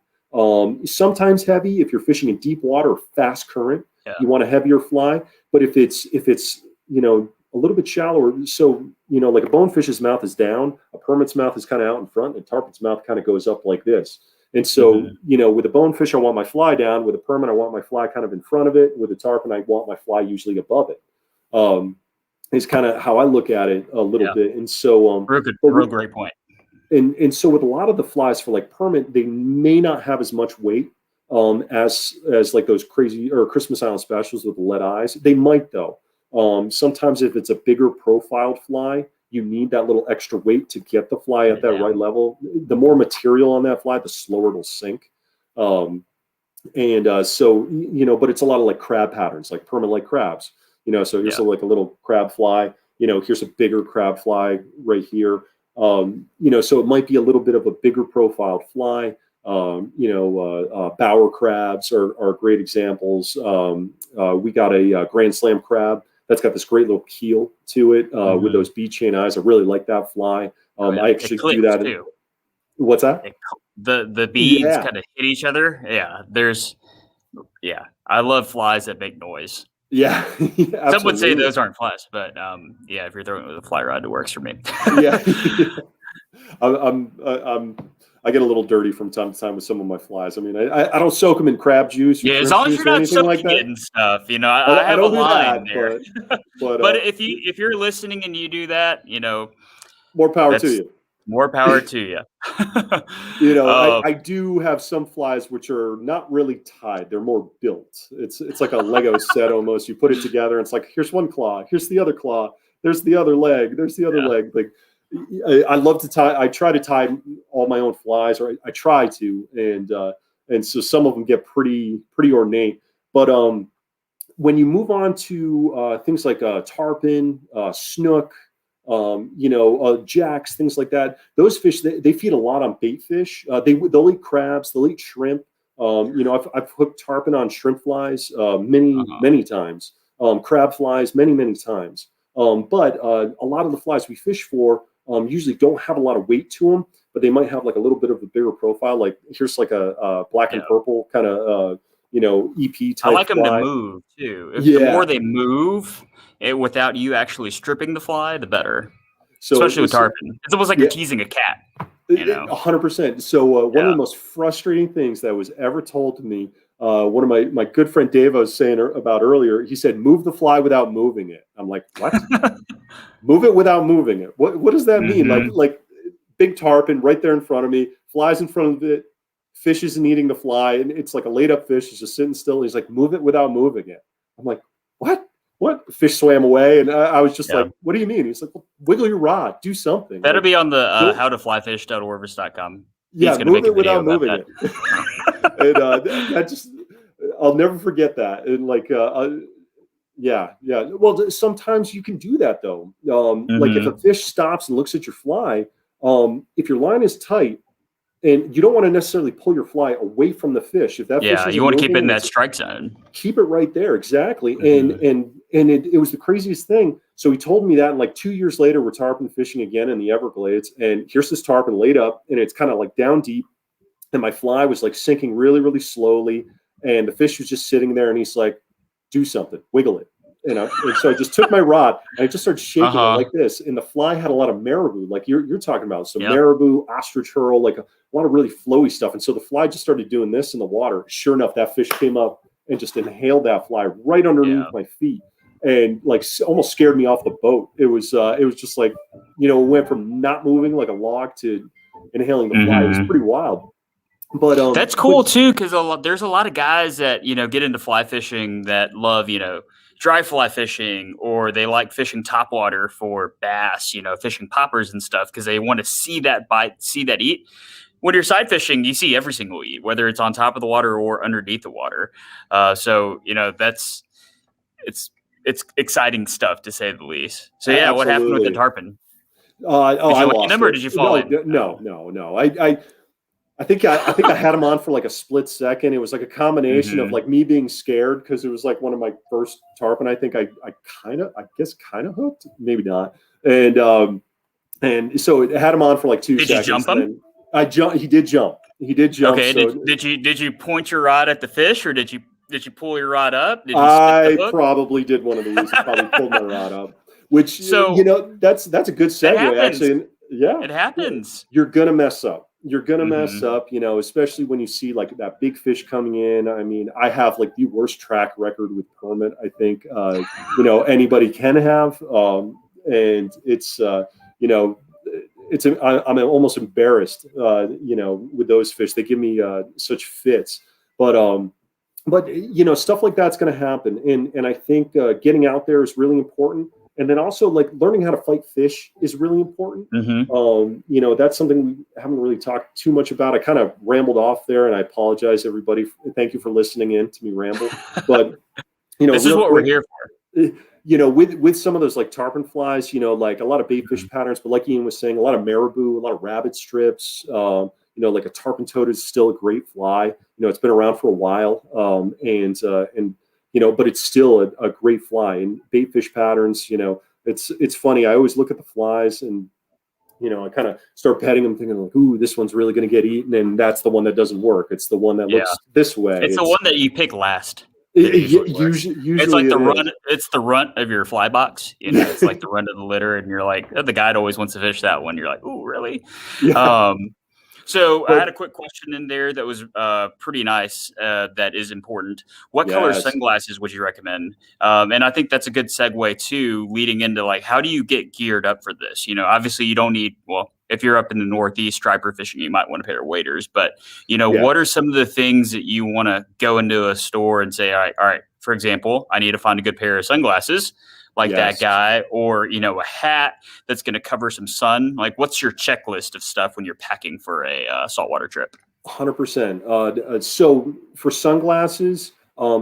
S2: Sometimes heavy if you're fishing in deep water or fast current. You want a heavier fly. But if it's a little bit shallower, so like a bonefish's mouth is down, a permit's mouth is kind of out in front, and tarpon's mouth kind of goes up like this. And so, with a bonefish, I want my fly down. With a permit, I want my fly kind of in front of it. With a tarpon, I want my fly usually above it. Is kind of how I look at it a little bit. And so,
S1: real great point.
S2: And so with a lot of the flies for like permit, they may not have as much weight as like those crazy or Christmas Island specials with the lead eyes. They might though. Sometimes if it's a bigger profiled fly, you need that little extra weight to get the fly at that right level. The more material on that fly, the slower it'll sink. So, but it's a lot of like crab patterns, like permit like crabs. So here's like a little crab fly, here's a bigger crab fly right here. So it might be a little bit of a bigger profiled fly. Bower crabs are great examples. We got a Grand Slam crab that's got this great little keel to it with those bead chain eyes. I really like that fly. I actually do that. What's that?
S1: The beads kind of hit each other. I love flies that make noise.
S2: Yeah,
S1: some would say those aren't flies, but if you're throwing it with a fly rod, it works for me.
S2: I get a little dirty from time to time with some of my flies. I mean, I don't soak them in crab juice. Or
S1: as long as you're not soaking it and stuff, I have a line there. But if you're listening and you do that,
S2: more power to you.
S1: More power to you.
S2: I do have some flies which are not really tied. They're more built. It's like a Lego set almost. You put it together and it's like, here's one claw, here's the other claw, there's the other leg, there's the other leg. Like I love to tie. I try to tie all my own flies, or I try to, and so some of them get pretty ornate. But when you move on to things like tarpon, snook, jacks, things like that. Those fish, they feed a lot on bait fish. They'll eat crabs, they'll eat shrimp. I've hooked tarpon on shrimp flies many times. Crab flies many times. But a lot of the flies we fish for usually don't have a lot of weight to them, but they might have like a little bit of a bigger profile. Like here's like a black and purple kind of EP type.
S1: I like them
S2: fly.
S1: to move too. The more they move without you actually stripping the fly, the better. So, especially with tarpon, it's almost like you're teasing a cat.
S2: 100%. So one of the most frustrating things that was ever told to me, one of my good friend Dave was saying about earlier, he said, move the fly without moving it. I'm like, what? Move it without moving it. What does that mean? Like big tarpon right there in front of me, flies in front of it, fish isn't eating the fly, and it's like a laid up fish. It's just sitting still. He's like, move it without moving it. I'm like, what? what? Fish swam away. And I was just
S1: Yeah.
S2: like, what do you mean? He's like, well, wiggle your rod, do something.
S1: That'll
S2: Like,
S1: be on the howtoflyfish.orvis.com.
S2: yeah,
S1: He's going to make
S2: move
S1: a
S2: it
S1: video
S2: without
S1: about
S2: moving
S1: that.
S2: it. And that just, I'll never forget that. And like, yeah. Well, sometimes you can do that though. Like if a fish stops and looks at your fly, if your line is tight and you don't want to necessarily pull your fly away from the fish, if that fish isn't
S1: you want to keep it in
S2: moving,
S1: that strike zone.
S2: keep it right there. Exactly. And it was the craziest thing. So he told me that, and like 2 years later, we're tarpon fishing again in the Everglades, and here's this tarpon laid up, and it's kind of like down deep, and my fly was like sinking really, really slowly, and the fish was just sitting there, and he's like, do something, wiggle it. And so I just took my rod and I just started shaking it like this. And the fly had a lot of marabou, like you're talking about. So marabou, ostrich hurl, like a lot of really flowy stuff. And so the fly just started doing this in the water. Sure enough, that fish came up and just inhaled that fly right underneath my feet, and like almost scared me off the boat. It was just like, it went from not moving like a log to inhaling the fly. It was pretty wild. But
S1: that's cool too, because there's a lot of guys that get into fly fishing that love dry fly fishing, or they like fishing topwater for bass, fishing poppers and stuff, because they want to see that bite, see that eat. When you're side fishing, you see every single eat, whether it's on top of the water or underneath the water. So it's exciting stuff, to say the least. So yeah, what happened with the tarpon?
S2: I lost
S1: him, or did you fall in?
S2: No. I think I had him on for like a split second. It was like a combination of like me being scared, because it was like one of my first tarpon. I think I guess kind of hooked, maybe not. And so it had him on for like 2 seconds.
S1: Did you jump him?
S2: He did jump.
S1: Okay. So did you point your rod at the fish, or did you pull your rod up? Did you
S2: I probably did one of these. I probably pulled my rod up. Which, that's a good segue, actually. Yeah,
S1: it happens.
S2: You're gonna mess up. You're gonna mess up, especially when you see like that big fish coming in. I mean, I have like the worst track record with permit, I think anybody can have, and it's I'm almost embarrassed, with those fish. They give me such fits, but stuff like that's going to happen, and I think getting out there is really important. And then also, like, learning how to fight fish is really important. That's something we haven't really talked too much about. I kind of rambled off there, and I apologize, everybody. Thank you for listening in to me ramble. But
S1: this is what we're here for.
S2: With some of those like tarpon flies, like a lot of bait fish patterns, but like Ian was saying, a lot of marabou, a lot of rabbit strips. Like a tarpon toad is still a great fly. It's been around for a while, but it's still a great fly. And bait fish patterns, it's funny. I always look at the flies and, I kind of start petting them thinking like, ooh, this one's really going to get eaten. And that's the one that doesn't work. It's the one that looks this way.
S1: It's the one that you pick last.
S2: Usually
S1: it's like the runt. It's the runt of your fly box. It's like the runt of the litter. And you're like, oh, the guide always wants to fish that one. You're like, ooh, really? Yeah. So I had a quick question in there that was pretty nice. That is important. What color sunglasses would you recommend? And I think that's a good segue too, leading into like, how do you get geared up for this? Obviously you don't need, well, if you're up in the Northeast striper fishing, you might want a pair of waders, but what are some of the things that you want to go into a store and say, all right, for example, I need to find a good pair of sunglasses, like that guy, or, a hat that's going to cover some sun. Like, what's your checklist of stuff when you're packing for a saltwater trip?
S2: 100%. So for sunglasses,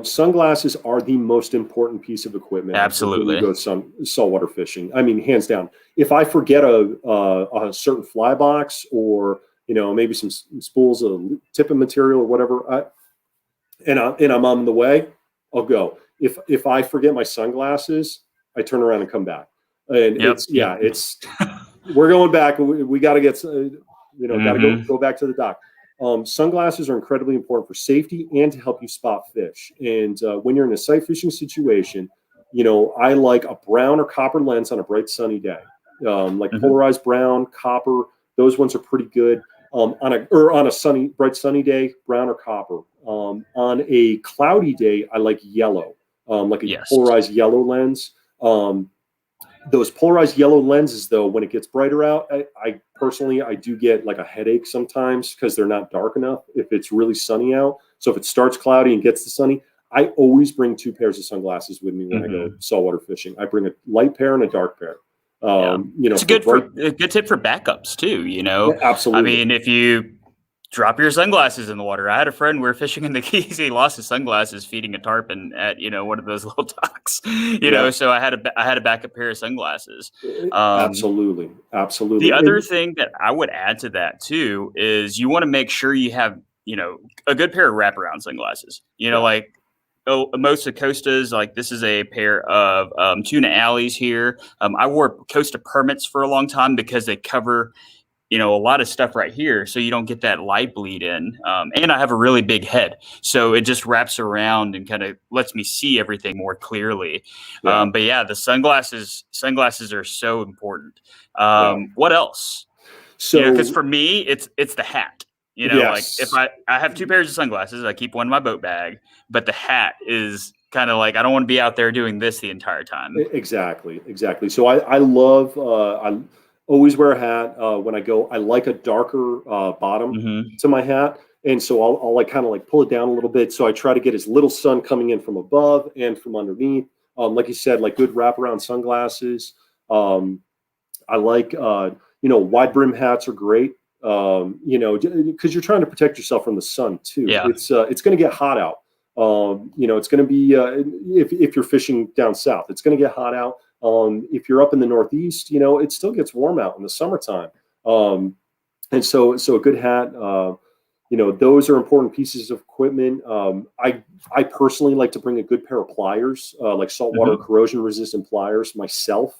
S2: sunglasses are the most important piece of equipment.
S1: Absolutely.
S2: When you go saltwater fishing. I mean, hands down. If I forget a certain fly box, or, maybe some spools of tippet material or whatever, and I'm on the way, I'll go. If I forget my sunglasses, I turn around and come back. And we're going back. We got to get, got to go back to the dock. Sunglasses are incredibly important for safety and to help you spot fish. And when you're in a sight fishing situation, I like a brown or copper lens on a bright sunny day. Like polarized brown, copper, those ones are pretty good. On a bright sunny day, brown or copper. On a cloudy day, I like yellow, like a polarized yellow lens. Those polarized yellow lenses, though, when it gets brighter out, I personally do get like a headache sometimes because they're not dark enough if it's really sunny out. So if it starts cloudy and gets to sunny, I always bring 2 pairs of sunglasses with me when I go saltwater fishing. I bring a light pair and a dark pair.
S1: It's a good tip for backups too.
S2: Yeah, absolutely.
S1: I mean, if you drop your sunglasses in the water. I had a friend, we were fishing in the Keys. He lost his sunglasses feeding a tarpon at, one of those little docks, so I had a backup pair of sunglasses.
S2: Absolutely.
S1: The other thing that I would add to that too, is you want to make sure you have, a good pair of wraparound sunglasses, like, most of Costa's, like this is a pair of tuna alleys here. I wore Costa permits for a long time because they cover, a lot of stuff right here, so you don't get that light bleed in. And I have a really big head, so it just wraps around and kind of lets me see everything more clearly. But yeah, the sunglasses are so important. What else? So, because for me, it's the hat. Like if I have 2 pairs of sunglasses, I keep one in my boat bag, but the hat is kind of like, I don't want to be out there doing this the entire time.
S2: Exactly. So I love, I always wear a hat when I go. I like a darker bottom to my hat. And so I'll like kind of like pull it down a little bit. So I try to get as little sun coming in from above and from underneath. Like you said, like good wraparound sunglasses. I like, wide brim hats are great. Because you're trying to protect yourself from the sun too.
S1: Yeah.
S2: It's going to get hot out. It's going to be, if you're fishing down south, it's going to get hot out. If you're up in the Northeast, it still gets warm out in the summertime. And so a good hat, those are important pieces of equipment. I personally like to bring a good pair of pliers, like saltwater corrosion resistant pliers myself.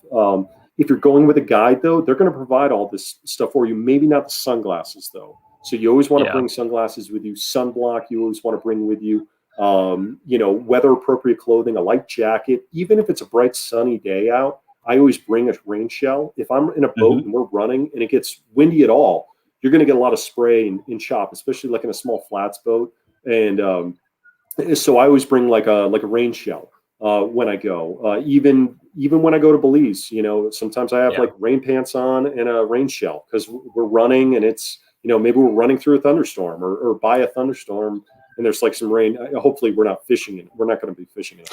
S2: If you're going with a guide though, they're going to provide all this stuff for you. Maybe not the sunglasses though. So you always want to bring sunglasses with you. Sunblock, you always want to bring with you. Weather appropriate clothing, a light jacket. Even if it's a bright sunny day out, I always bring a rain shell. If I'm in a boat and we're running and it gets windy at all, you're going to get a lot of spray in chop, especially like in a small flats boat. And so I always bring like a rain shell when I go. Even when I go to Belize, sometimes I have like rain pants on and a rain shell because we're running and it's, maybe we're running through a thunderstorm or by a thunderstorm. And there's like some rain. Hopefully, we're not fishing it. We're not going to be fishing it.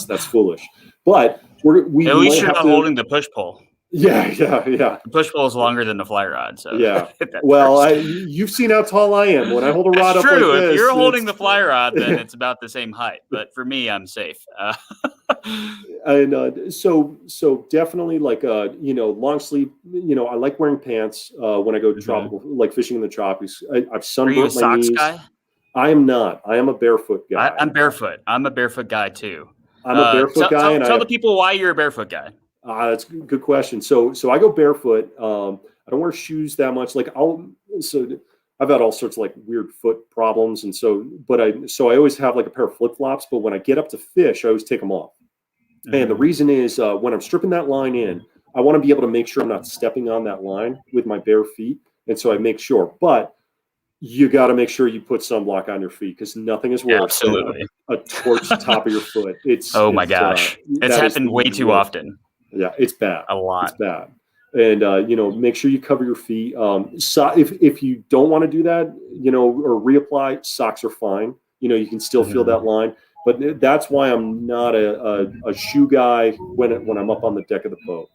S2: That's foolish. But we
S1: at least you're not holding the push pole.
S2: Yeah.
S1: The push pole is longer than the fly rod. So
S2: yeah. Well, you've seen how tall I am. When I hold a rod
S1: That's
S2: up
S1: true.
S2: like this,
S1: if you're holding the fly rod, then it's about the same height. But for me, I'm safe.
S2: And so definitely like long sleeve. I like wearing pants when I go to tropical, like fishing in the tropics. I've sunburnt
S1: Are you a
S2: my
S1: socks
S2: knees.
S1: guy?
S2: I am not. I am a barefoot guy.
S1: I'm barefoot. I'm a barefoot guy too.
S2: I'm a barefoot guy.
S1: Tell the people why you're a barefoot guy.
S2: That's a good question. So I go barefoot. I don't wear shoes that much. I've had all sorts of like weird foot problems. And I always have like a pair of flip flops, but when I get up to fish, I always take them off. And the reason is when I'm stripping that line in, I want to be able to make sure I'm not stepping on that line with my bare feet. And so I make sure, but you got to make sure you put sunblock on your feet because nothing is worse than a torched top of your foot.
S1: My gosh. It's happened way too often.
S2: Yeah, it's bad.
S1: A lot.
S2: It's bad. And, make sure you cover your feet. So if you don't want to do that, or reapply, socks are fine. You can still feel that line. But that's why I'm not a shoe guy when I'm up on the deck of the boat.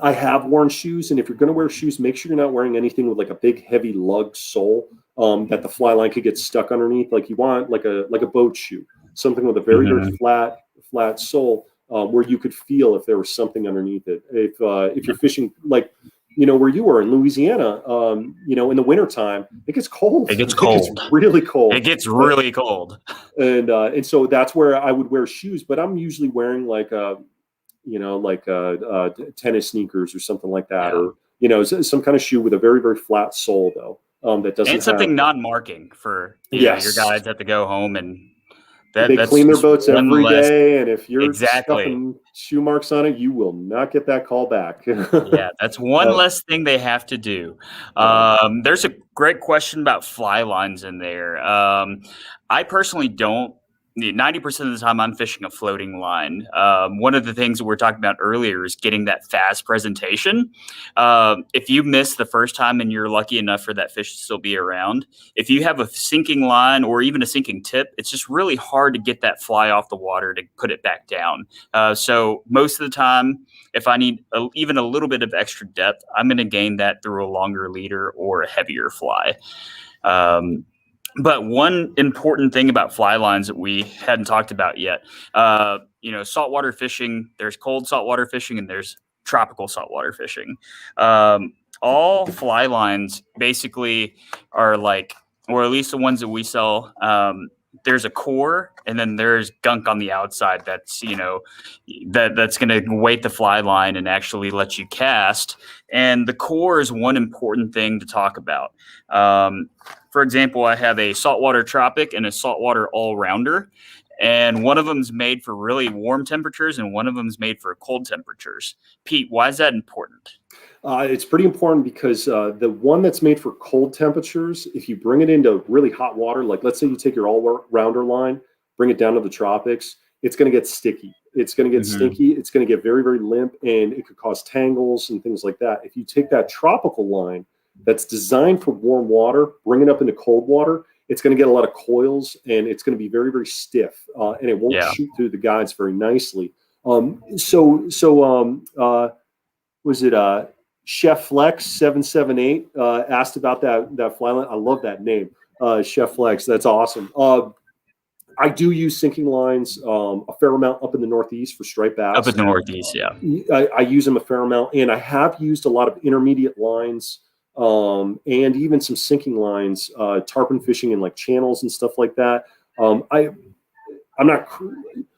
S2: I have worn shoes, and if you're going to wear shoes, make sure you're not wearing anything with like a big heavy lug sole that the fly line could get stuck underneath. Like you want like a boat shoe, something with a very very flat sole where you could feel if there was something underneath it. If you're fishing like where you were in Louisiana, in the wintertime, it gets cold.
S1: It gets cold.
S2: It gets really cold.
S1: It gets really cold.
S2: And so that's where I would wear shoes, but I'm usually wearing like tennis sneakers or something like that, or some kind of shoe with a very very flat sole though. That doesn't.
S1: And something non-marking for your guys have to go home and
S2: they clean their boats every day, and if you're
S1: exactly
S2: stuffing shoe marks on it, you will not get that call back.
S1: Yeah, that's one less thing they have to do. There's a great question about fly lines in there. I personally don't 90% of the time I'm fishing a floating line. One of the things that we were talking about earlier is getting that fast presentation. If you miss the first time and you're lucky enough for that fish to still be around, if you have a sinking line or even a sinking tip, it's just really hard to get that fly off the water to put it back down. So most of the time, if I need even a little bit of extra depth, I'm going to gain that through a longer leader or a heavier fly. But one important thing about fly lines that we hadn't talked about yet, saltwater fishing, there's cold saltwater fishing and there's tropical saltwater fishing. All fly lines basically are like, or at least the ones that we sell, there's a core and then there's gunk on the outside that's, that's going to weight the fly line and actually let you cast. And the core is one important thing to talk about. For example, I have a saltwater tropic and a saltwater all-rounder, and one of them is made for really warm temperatures and one of them is made for cold temperatures. Pete, why is that important?
S2: It's pretty important because the one that's made for cold temperatures, if you bring it into really hot water, like let's say you take your all-rounder line, bring it down to the tropics, it's going to get sticky. It's going to get stinky. It's going to get very, very limp, and it could cause tangles and things like that. If you take that tropical line that's designed for warm water, bring it up into cold water, it's going to get a lot of coils, and it's going to be very, very stiff, and it won't shoot through the guides very nicely. Was it Chef Flex 778 asked about that fly line? I love that name, Chef Flex. That's awesome. I do use sinking lines a fair amount up in the Northeast for striped bass.
S1: Up in the Northeast, yeah.
S2: I use them a fair amount, and I have used a lot of intermediate lines and even some sinking lines, tarpon fishing in like channels and stuff like that.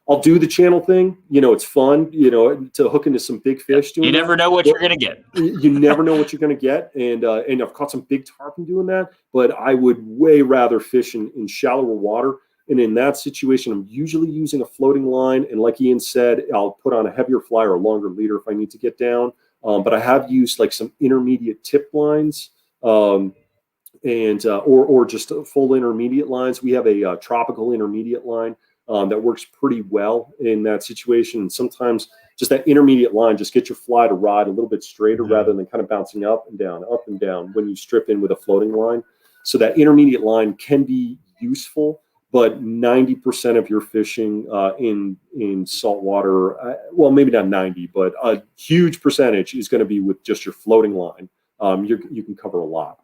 S2: I'll do the channel thing. It's fun, to hook into some big fish.
S1: You never know what you're going to get.
S2: You never know what you're going to get. And I've caught some big tarpon doing that, but I would way rather fish in shallower water. And in that situation, I'm usually using a floating line. And like Ian said, I'll put on a heavier fly or a longer leader if I need to get down. But I have used like some intermediate tip lines or just full intermediate lines. We have a tropical intermediate line that works pretty well in that situation. And sometimes just that intermediate line, just get your fly to ride a little bit straighter rather than kind of bouncing up and down when you strip in with a floating line. So that intermediate line can be useful, but 90% of your fishing in saltwater, well, maybe not 90, but a huge percentage is going to be with just your floating line. You can cover a lot.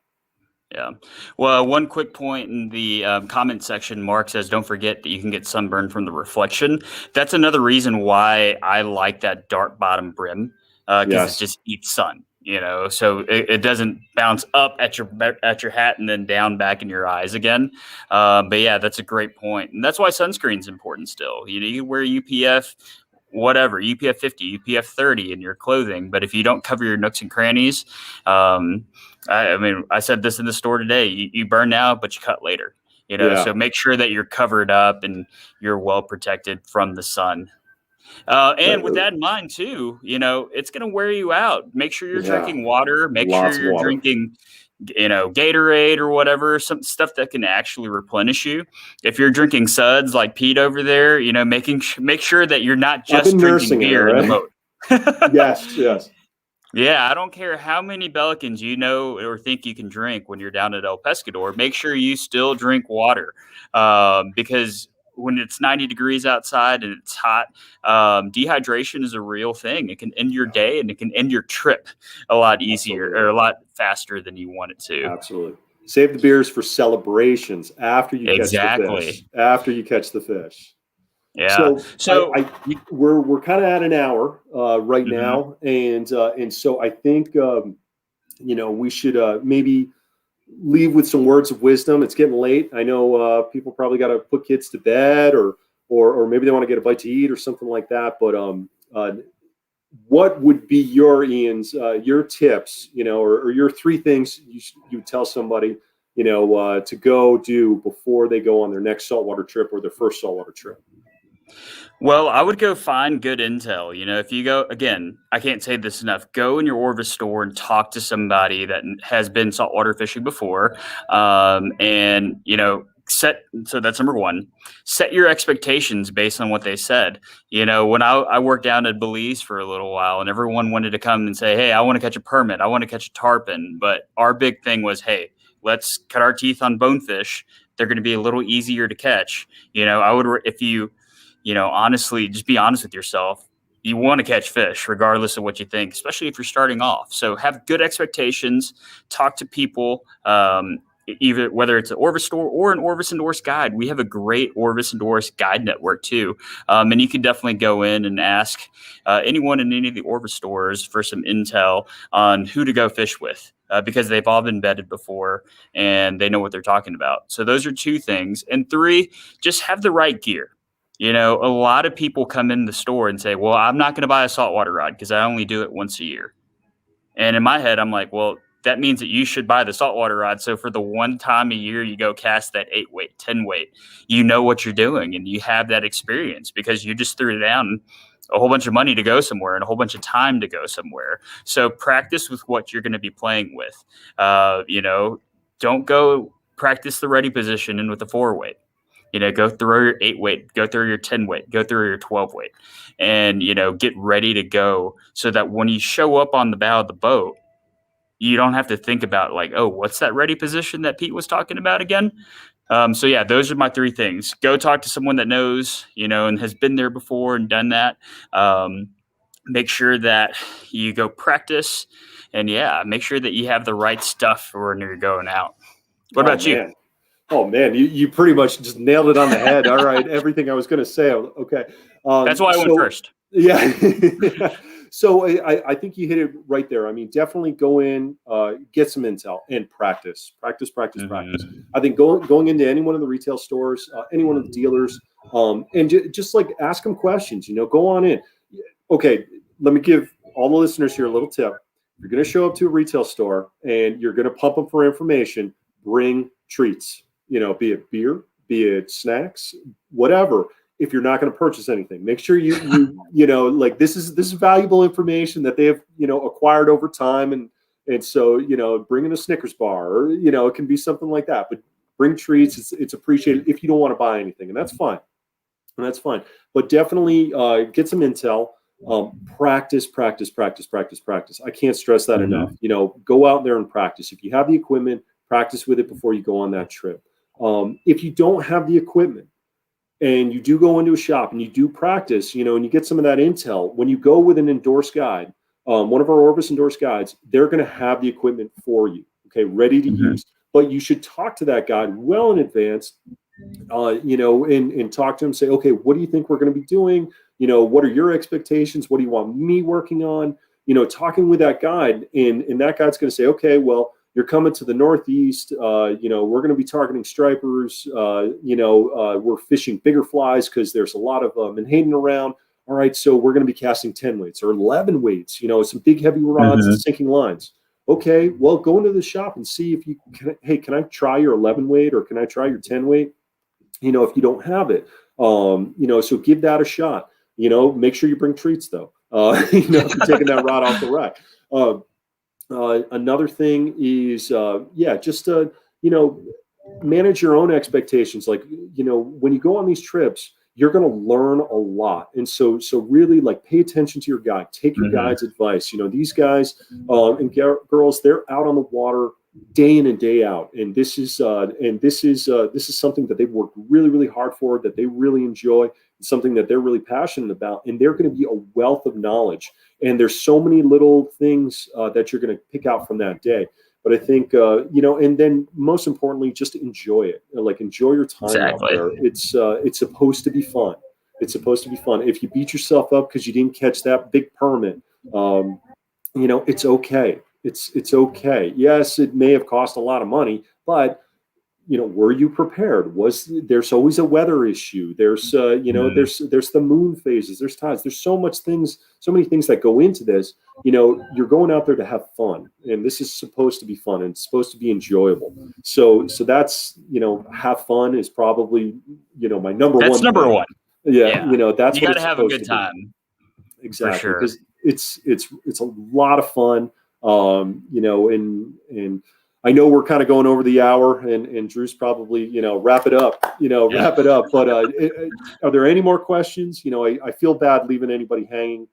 S1: Yeah. Well, one quick point in the comment section, Mark says, don't forget that you can get sunburn from the reflection. That's another reason why I like that dark bottom brim, because it just eats sun, so it doesn't bounce up at your hat and then down back in your eyes again. But yeah, that's a great point. And that's why sunscreen's important still. You wear UPF, whatever, UPF 50, UPF 30 in your clothing. But if you don't cover your nooks and crannies, I said this in the store today, you burn now, but you cut later, so make sure that you're covered up and you're well protected from the sun. And with that in mind too, it's going to wear you out. Make sure you're drinking water, make sure you're drinking, Gatorade or whatever, some stuff that can actually replenish you. If you're drinking suds like Pete over there, make sure that you're not just drinking beer in the boat.
S2: Yes.
S1: Yeah, I don't care how many Belicans or think you can drink when you're down at El Pescador. Make sure you still drink water, because when it's 90 degrees outside and it's hot, dehydration is a real thing. It can end your day and it can end your trip a lot easier or a lot faster than you want it to.
S2: Absolutely. Save the beers for celebrations after you catch the fish. After you catch the fish.
S1: Yeah. So
S2: we're kind of at an hour right now, and so I think we should maybe leave with some words of wisdom. It's getting late. I know people probably got to put kids to bed, or maybe they want to get a bite to eat or something like that. But what would be your tips, or your three things you tell somebody, to go do before they go on their next saltwater trip or their first saltwater trip?
S1: Well, I would go find good intel. If you go, again, I can't say this enough, go in your Orvis store and talk to somebody that has been saltwater fishing before. And, so that's number one. Set your expectations based on what they said. When I worked down at Belize for a little while, and everyone wanted to come and say, hey, I want to catch a permit, I want to catch a tarpon, but our big thing was, hey, let's cut our teeth on bonefish. They're going to be a little easier to catch. I would, if you honestly, just be honest with yourself. You want to catch fish regardless of what you think, especially if you're starting off. So have good expectations, talk to people, either whether it's an Orvis store or an Orvis Endorsed guide. We have a great Orvis Endorsed guide network too. And you can definitely go in and ask anyone in any of the Orvis stores for some intel on who to go fish with. Because they've all been vetted before and they know what they're talking about. So those are 2 things. And 3, just have the right gear. A lot of people come in the store and say, well, I'm not going to buy a saltwater rod because I only do it once a year. And in my head, I'm like, well, that means that you should buy the saltwater rod. So for the one time a year you go cast that 8 weight, 10 weight, you know what you're doing and you have that experience because you just threw down a whole bunch of money to go somewhere and a whole bunch of time to go somewhere. So practice with what you're going to be playing with. Don't go practice the ready position in with the 4 weight. Go throw your 8 weight, go throw your 10 weight, go through your 12 weight, and, get ready to go so that when you show up on the bow of the boat, you don't have to think about like, oh, what's that ready position that Pete was talking about again? So yeah, those are my 3 things. Go talk to someone that knows, and has been there before and done that. Make sure that you go practice and make sure that you have the right stuff for when you're going out. What about you?
S2: Oh man, you pretty much just nailed it on the head. All right, everything I was going to say. Okay,
S1: that's why I went first.
S2: Yeah. So I think you hit it right there. I mean, definitely go in, get some intel, and practice. I think going into any one of the retail stores, any one of the dealers, and just like ask them questions. Go on in. Okay, let me give all the listeners here a little tip. You're going to show up to a retail store and you're going to pump them for information. Bring treats. Be it beer, be it snacks, whatever. If you're not going to purchase anything, make sure you like this is valuable information that they have acquired over time, and so bring in a Snickers bar or it can be something like that. But bring treats. It's appreciated if you don't want to buy anything, and that's fine. But definitely get some intel. Practice. I can't stress that enough. Go out there and practice. If you have the equipment, practice with it before you go on that trip. If you don't have the equipment and you do go into a shop and you do practice, and you get some of that intel, when you go with an endorsed guide, one of our Orvis endorsed guides, they're going to have the equipment for you, okay, ready to use. But you should talk to that guide well in advance, and talk to him, say, okay, what do you think we're going to be doing? What are your expectations? What do you want me working on? Talking with that guide, and that guide's going to say, okay, well, you're coming to the Northeast, we're going to be targeting stripers, we're fishing bigger flies because there's a lot of menhaden around. All right, so we're going to be casting 10 weights or 11 weights, some big heavy rods and sinking lines. Okay, well, go into the shop and see if you can, hey, can I try your 11 weight or can I try your 10 weight? If you don't have it, so give that a shot. Make sure you bring treats though, if you're taking that rod off the rack. Another thing is, just manage your own expectations. Like, when you go on these trips, you're going to learn a lot. And so really like pay attention to your guide, take your guide's advice. These guys and girls, they're out on the water day in and day out. And this is something that they've worked really, really hard for, that they really enjoy. It's something that they're really passionate about. And they're going to be a wealth of knowledge. And there's so many little things that you're going to pick out from that day. But I think, and then most importantly, just enjoy it. Like enjoy your time out there. It's supposed to be fun. It's supposed to be fun. If you beat yourself up because you didn't catch that big permit, it's okay. It's okay. Yes, it may have cost a lot of money, but were you prepared? There's always a weather issue. There's there's the moon phases, there's tides, there's so many things that go into this. You're going out there to have fun, and this is supposed to be fun and it's supposed to be enjoyable. So that's, have fun is probably, my number one.
S1: That's number one.
S2: Yeah. That's
S1: you got to have a good time.
S2: Exactly.
S1: For sure.
S2: Because it's a lot of fun. And I know we're kind of going over the hour, and Drew's probably, wrap it up, wrap it up. But are there any more questions? I feel bad leaving anybody hanging.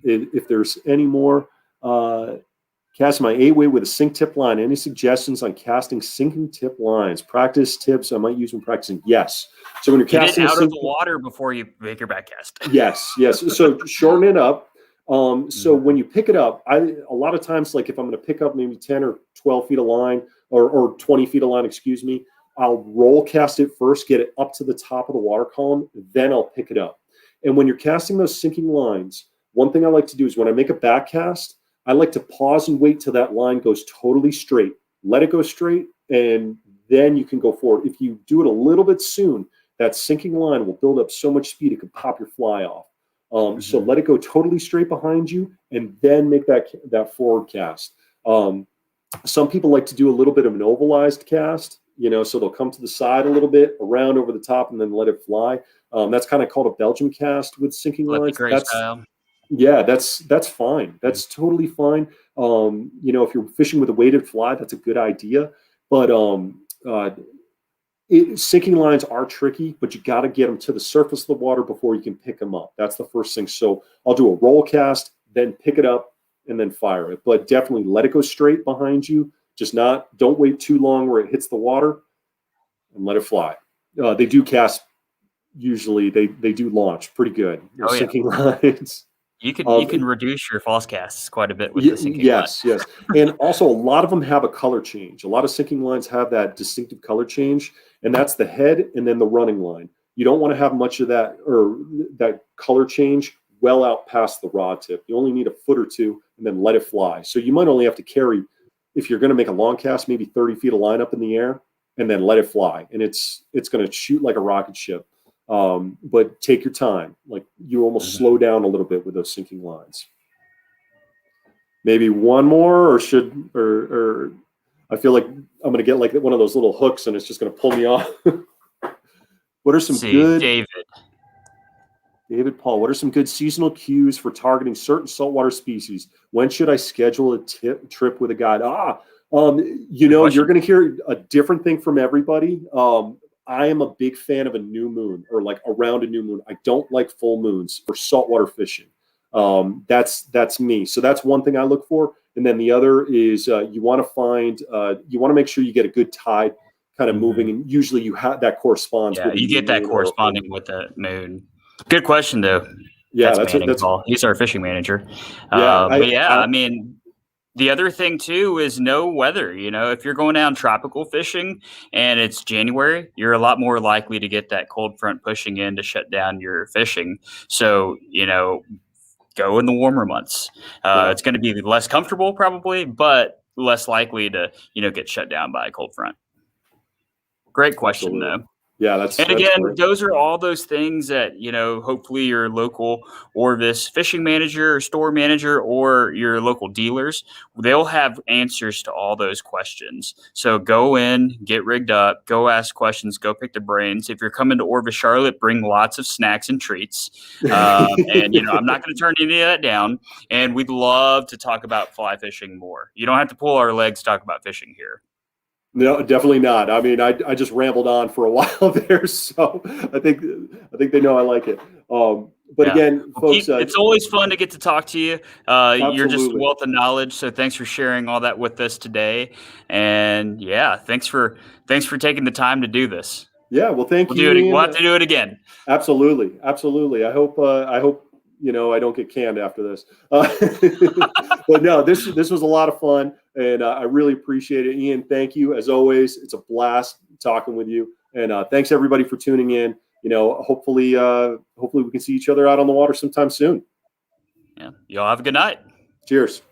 S2: If there's any more, cast my 8-weight with a sink tip line. Any suggestions on casting sinking tip lines? Practice tips I might use when practicing. Yes. So when you're casting
S1: out of the water before you make your back cast.
S2: Yes. So shorten it up. So when you pick it up, a lot of times, like if I'm going to pick up maybe 10 or 12 feet of line or 20 feet of line, excuse me, I'll roll cast it first, get it up to the top of the water column, then I'll pick it up. And when you're casting those sinking lines, one thing I like to do is when I make a back cast, I like to pause and wait till that line goes totally straight. Let it go straight, and then you can go forward. If you do it a little bit soon, that sinking line will build up so much speed it could pop your fly off. So let it go totally straight behind you, and then make that forward cast. Some people like to do a little bit of an ovalized cast, so they'll come to the side a little bit, around over the top, and then let it fly. That's kind of called a Belgian cast with sinking lines. Yeah, that's fine. That's totally fine. If you're fishing with a weighted fly, that's a good idea. But sinking lines are tricky, but you got to get them to the surface of the water before you can pick them up. That's the first thing. So I'll do a roll cast, then pick it up, and then fire it. But definitely let it go straight behind you. Don't wait too long where it hits the water, and let it fly. They do cast. Usually they do launch pretty good. Sinking lines.
S1: You can reduce your false casts quite a bit with the sinking line.
S2: Yes. And also a lot of them have a color change. A lot of sinking lines have that distinctive color change, and that's the head and then the running line. You don't want to have much of that or that color change well out past the rod tip. You only need a foot or two, and then let it fly. So you might only have to carry, if you're going to make a long cast, maybe 30 feet of line up in the air, and then let it fly. And it's going to shoot like a rocket ship. But take your time. Like you almost slow down a little bit with those sinking lines. Maybe one more, or I feel like I'm going to get like one of those little hooks and it's just going to pull me off. What are some good David Paul, what are some good seasonal cues for targeting certain saltwater species? When should I schedule a trip with a guide? You're going to hear a different thing from everybody. I am a big fan of a new moon, or like around a new moon. I don't like full moons for saltwater fishing. That's me. So that's one thing I look for. And then the other is you want to make sure you get a good tide kind of moving. And usually you have that corresponds.
S1: Yeah, you get that corresponding with the moon. Good question though.
S2: Yeah,
S1: that's Paul. He's our fishing manager. I mean, the other thing too is no weather. If you're going down tropical fishing and it's January, you're a lot more likely to get that cold front pushing in to shut down your fishing. So, go in the warmer months. It's going to be less comfortable probably, but less likely to, get shut down by a cold front. Great question though.
S2: Yeah,
S1: those are all those things that, hopefully your local Orvis fishing manager or store manager or your local dealers, they'll have answers to all those questions. So go in, get rigged up, go ask questions, go pick the brains. If you're coming to Orvis, Charlotte, bring lots of snacks and treats. I'm not going to turn any of that down. And we'd love to talk about fly fishing more. You don't have to pull our legs to talk about fishing here.
S2: No, definitely not. I mean, I just rambled on for a while there, so I think they know I like it. Again, folks,
S1: it's always fun to get to talk to you. You're just a wealth of knowledge, so thanks for sharing all that with us today. And thanks for taking the time to do this.
S2: Yeah, well, thank you.
S1: We'll have to do it again.
S2: Absolutely. I hope I don't get canned after this. But no, this was a lot of fun, and I really appreciate it. Ian, thank you as always. It's a blast talking with you, and thanks everybody for tuning in. Hopefully we can see each other out on the water sometime soon.
S1: Yeah, y'all have a good night.
S2: Cheers.